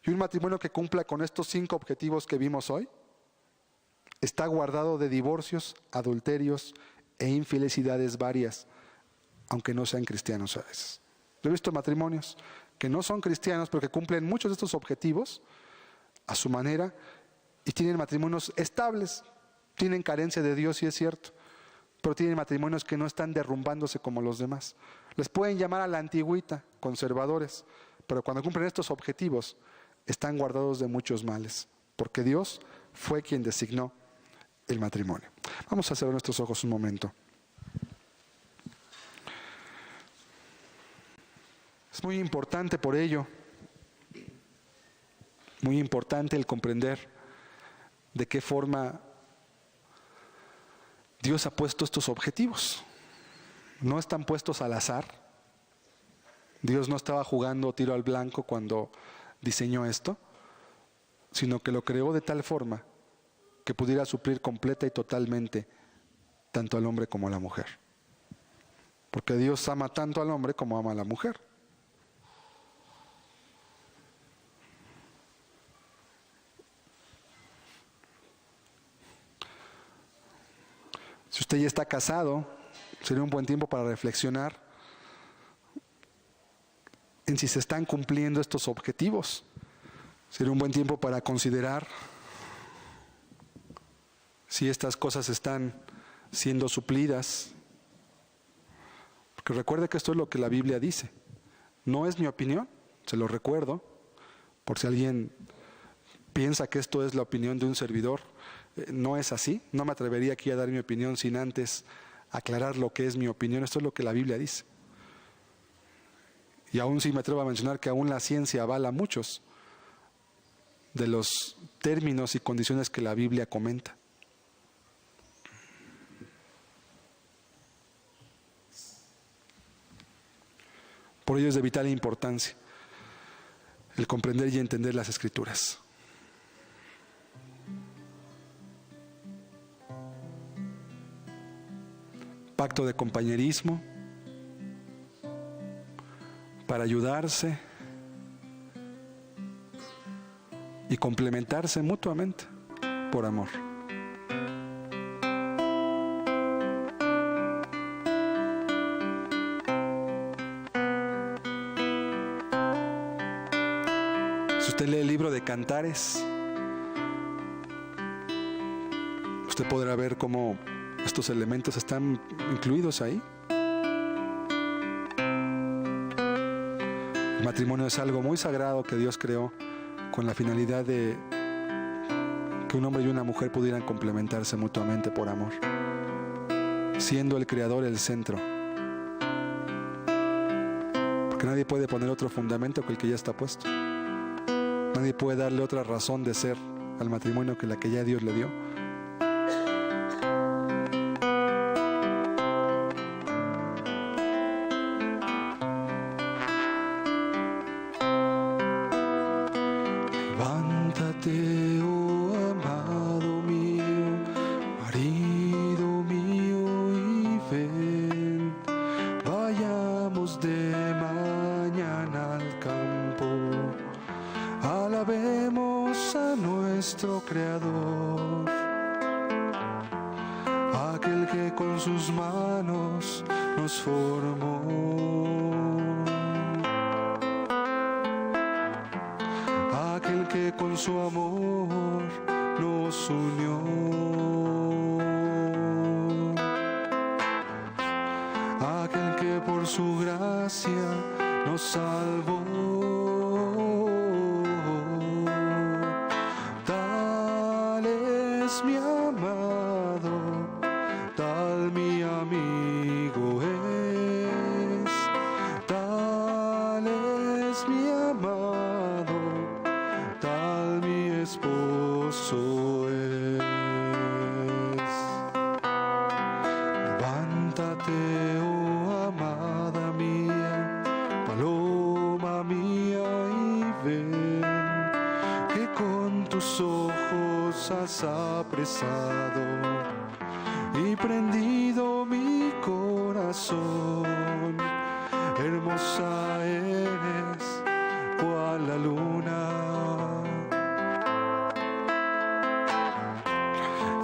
Y un matrimonio que cumpla con estos 5 objetivos que vimos hoy está guardado de divorcios, adulterios e infelicidades varias, aunque no sean cristianos a veces. Yo he visto matrimonios que no son cristianos, pero que cumplen muchos de estos objetivos a su manera y tienen matrimonios estables. Tienen carencia de Dios, sí es cierto, pero tienen matrimonios que no están derrumbándose como los demás. Les pueden llamar a la antigüita, conservadores, pero cuando cumplen estos objetivos están guardados de muchos males, porque Dios fue quien designó el matrimonio. Vamos a cerrar nuestros ojos un momento. Es muy importante por ello, muy importante el comprender de qué forma Dios ha puesto estos objetivos. No están puestos al azar. Dios no estaba jugando tiro al blanco cuando diseñó esto, sino que lo creó de tal forma que pudiera suplir completa y totalmente tanto al hombre como a la mujer. Porque Dios ama tanto al hombre como ama a la mujer. Si usted ya está casado, sería un buen tiempo para reflexionar en si se están cumpliendo estos objetivos. Sería un buen tiempo para considerar si estas cosas están siendo suplidas. Porque recuerde que esto es lo que la Biblia dice. No es mi opinión, se lo recuerdo, por si alguien piensa que esto es la opinión de un servidor. No es así, no me atrevería aquí a dar mi opinión sin antes aclarar lo que es mi opinión. Esto es lo que la Biblia dice. Y aún sí me atrevo a mencionar que aún la ciencia avala muchos de los términos y condiciones que la Biblia comenta. Por ello es de vital importancia el comprender y entender las Escrituras. Pacto de compañerismo para ayudarse y complementarse mutuamente por amor. Si usted lee el libro de Cantares, usted podrá ver cómo estos elementos están incluidos ahí. El matrimonio es algo muy sagrado que Dios creó con la finalidad de que un hombre y una mujer pudieran complementarse mutuamente por amor, siendo el creador el centro. Porque nadie puede poner otro fundamento que el que ya está puesto. Nadie puede darle otra razón de ser al matrimonio que la que ya Dios le dio. Levántate, oh amado mío, marido mío, y ven, vayamos de mañana al campo, alabemos a nuestro Creador, aquel que que con sus manos nos formó, aquel que con su amor nos unió, aquel que por su gracia nos salvó. Tal es mi amado, tal mi amigo es, tal es mi amado, tal mi esposo es. Levántate, oh amada mía, paloma mía, y ven, que con tus ojos has apresado y prendido mi corazón. Hermosa eres, cual la luna,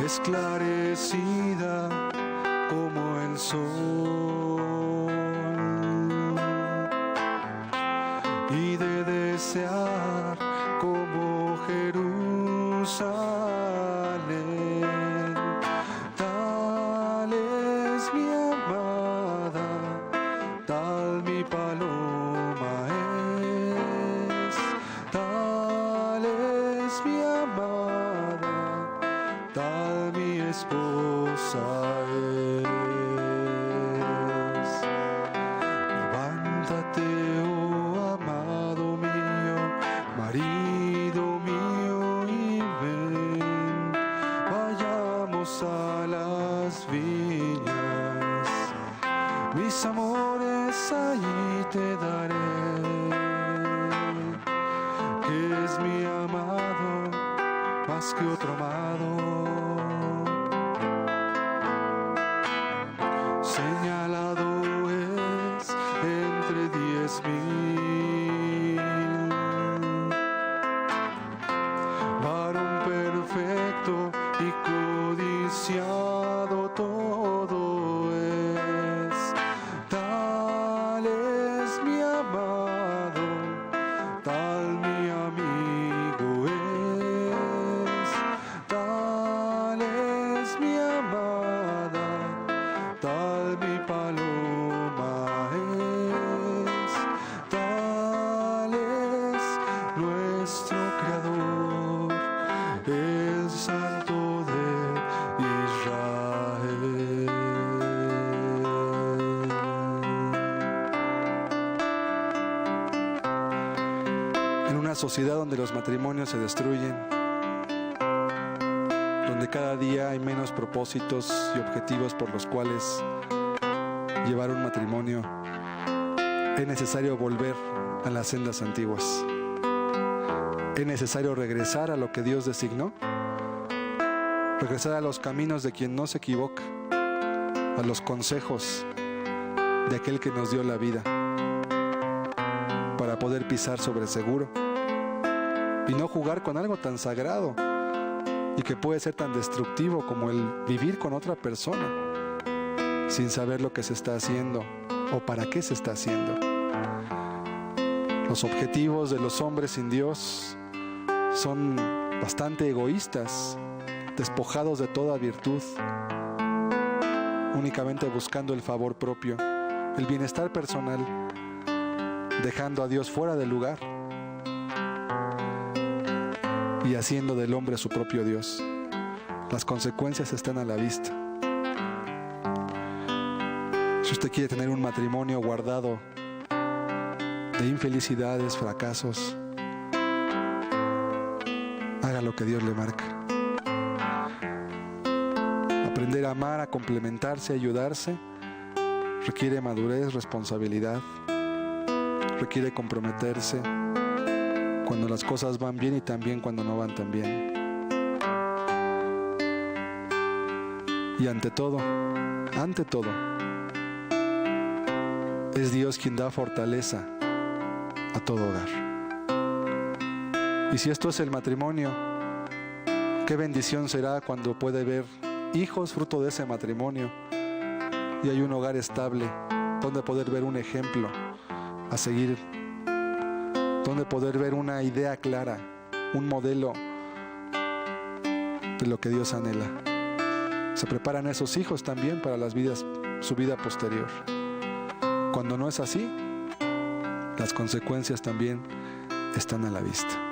esclarecida como el sol, y de desear como Jerusalén. Tal es mi amada, tal mi paloma es, tal es mi amada, tal mi esposa es. Levántate, oh amado mío, marido mío, y ven, vayamos a las viñas, mis amores ahí te daré, que es mi amado más que otro amado. Señalado es entre 10,000, varón perfecto y codiciado todo es. Tal es mi amado, tal mi amigo es, tal es mi amada, tal mi paloma es, tal es nuestro Creador, el Santo de Israel. En una sociedad donde los matrimonios se destruyen, donde cada día hay menos propósitos y objetivos por los cuales llevar un matrimonio, es necesario volver a las sendas antiguas. Es necesario regresar a lo que Dios designó, regresar a los caminos de quien no se equivoca, a los consejos de aquel que nos dio la vida, para poder pisar sobre seguro y no jugar con algo tan sagrado y que puede ser tan destructivo como el vivir con otra persona sin saber lo que se está haciendo o para qué se está haciendo. Los objetivos de los hombres sin Dios son bastante egoístas, despojados de toda virtud, únicamente buscando el favor propio, el bienestar personal, dejando a Dios fuera del lugar y haciendo del hombre su propio Dios. Las consecuencias están a la vista. Si usted quiere tener un matrimonio guardado de infelicidades, fracasos, haga lo que Dios le marca. Aprender a amar, a complementarse, a ayudarse, requiere madurez, responsabilidad, requiere comprometerse cuando las cosas van bien y también cuando no van tan bien. Y ante todo, es Dios quien da fortaleza a todo hogar. Y si esto es el matrimonio, qué bendición será cuando puede ver hijos fruto de ese matrimonio y hay un hogar estable, donde poder ver un ejemplo a seguir, donde poder ver una idea clara, un modelo de lo que Dios anhela. Se preparan esos hijos también para su vida posterior. Cuando no es así, las consecuencias también están a la vista.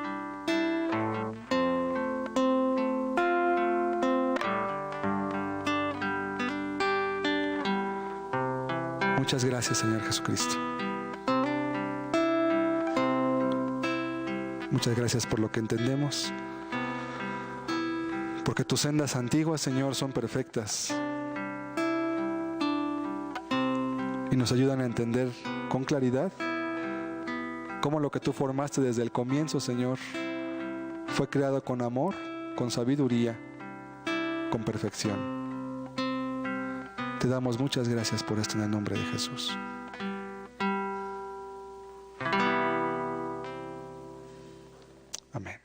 Muchas gracias, Señor Jesucristo. Muchas gracias por lo que entendemos, porque tus sendas antiguas, Señor, son perfectas y nos ayudan a entender con claridad cómo lo que tú formaste desde el comienzo, Señor, fue creado con amor, con sabiduría, con perfección. Te damos muchas gracias por esto en el nombre de Jesús. Amén.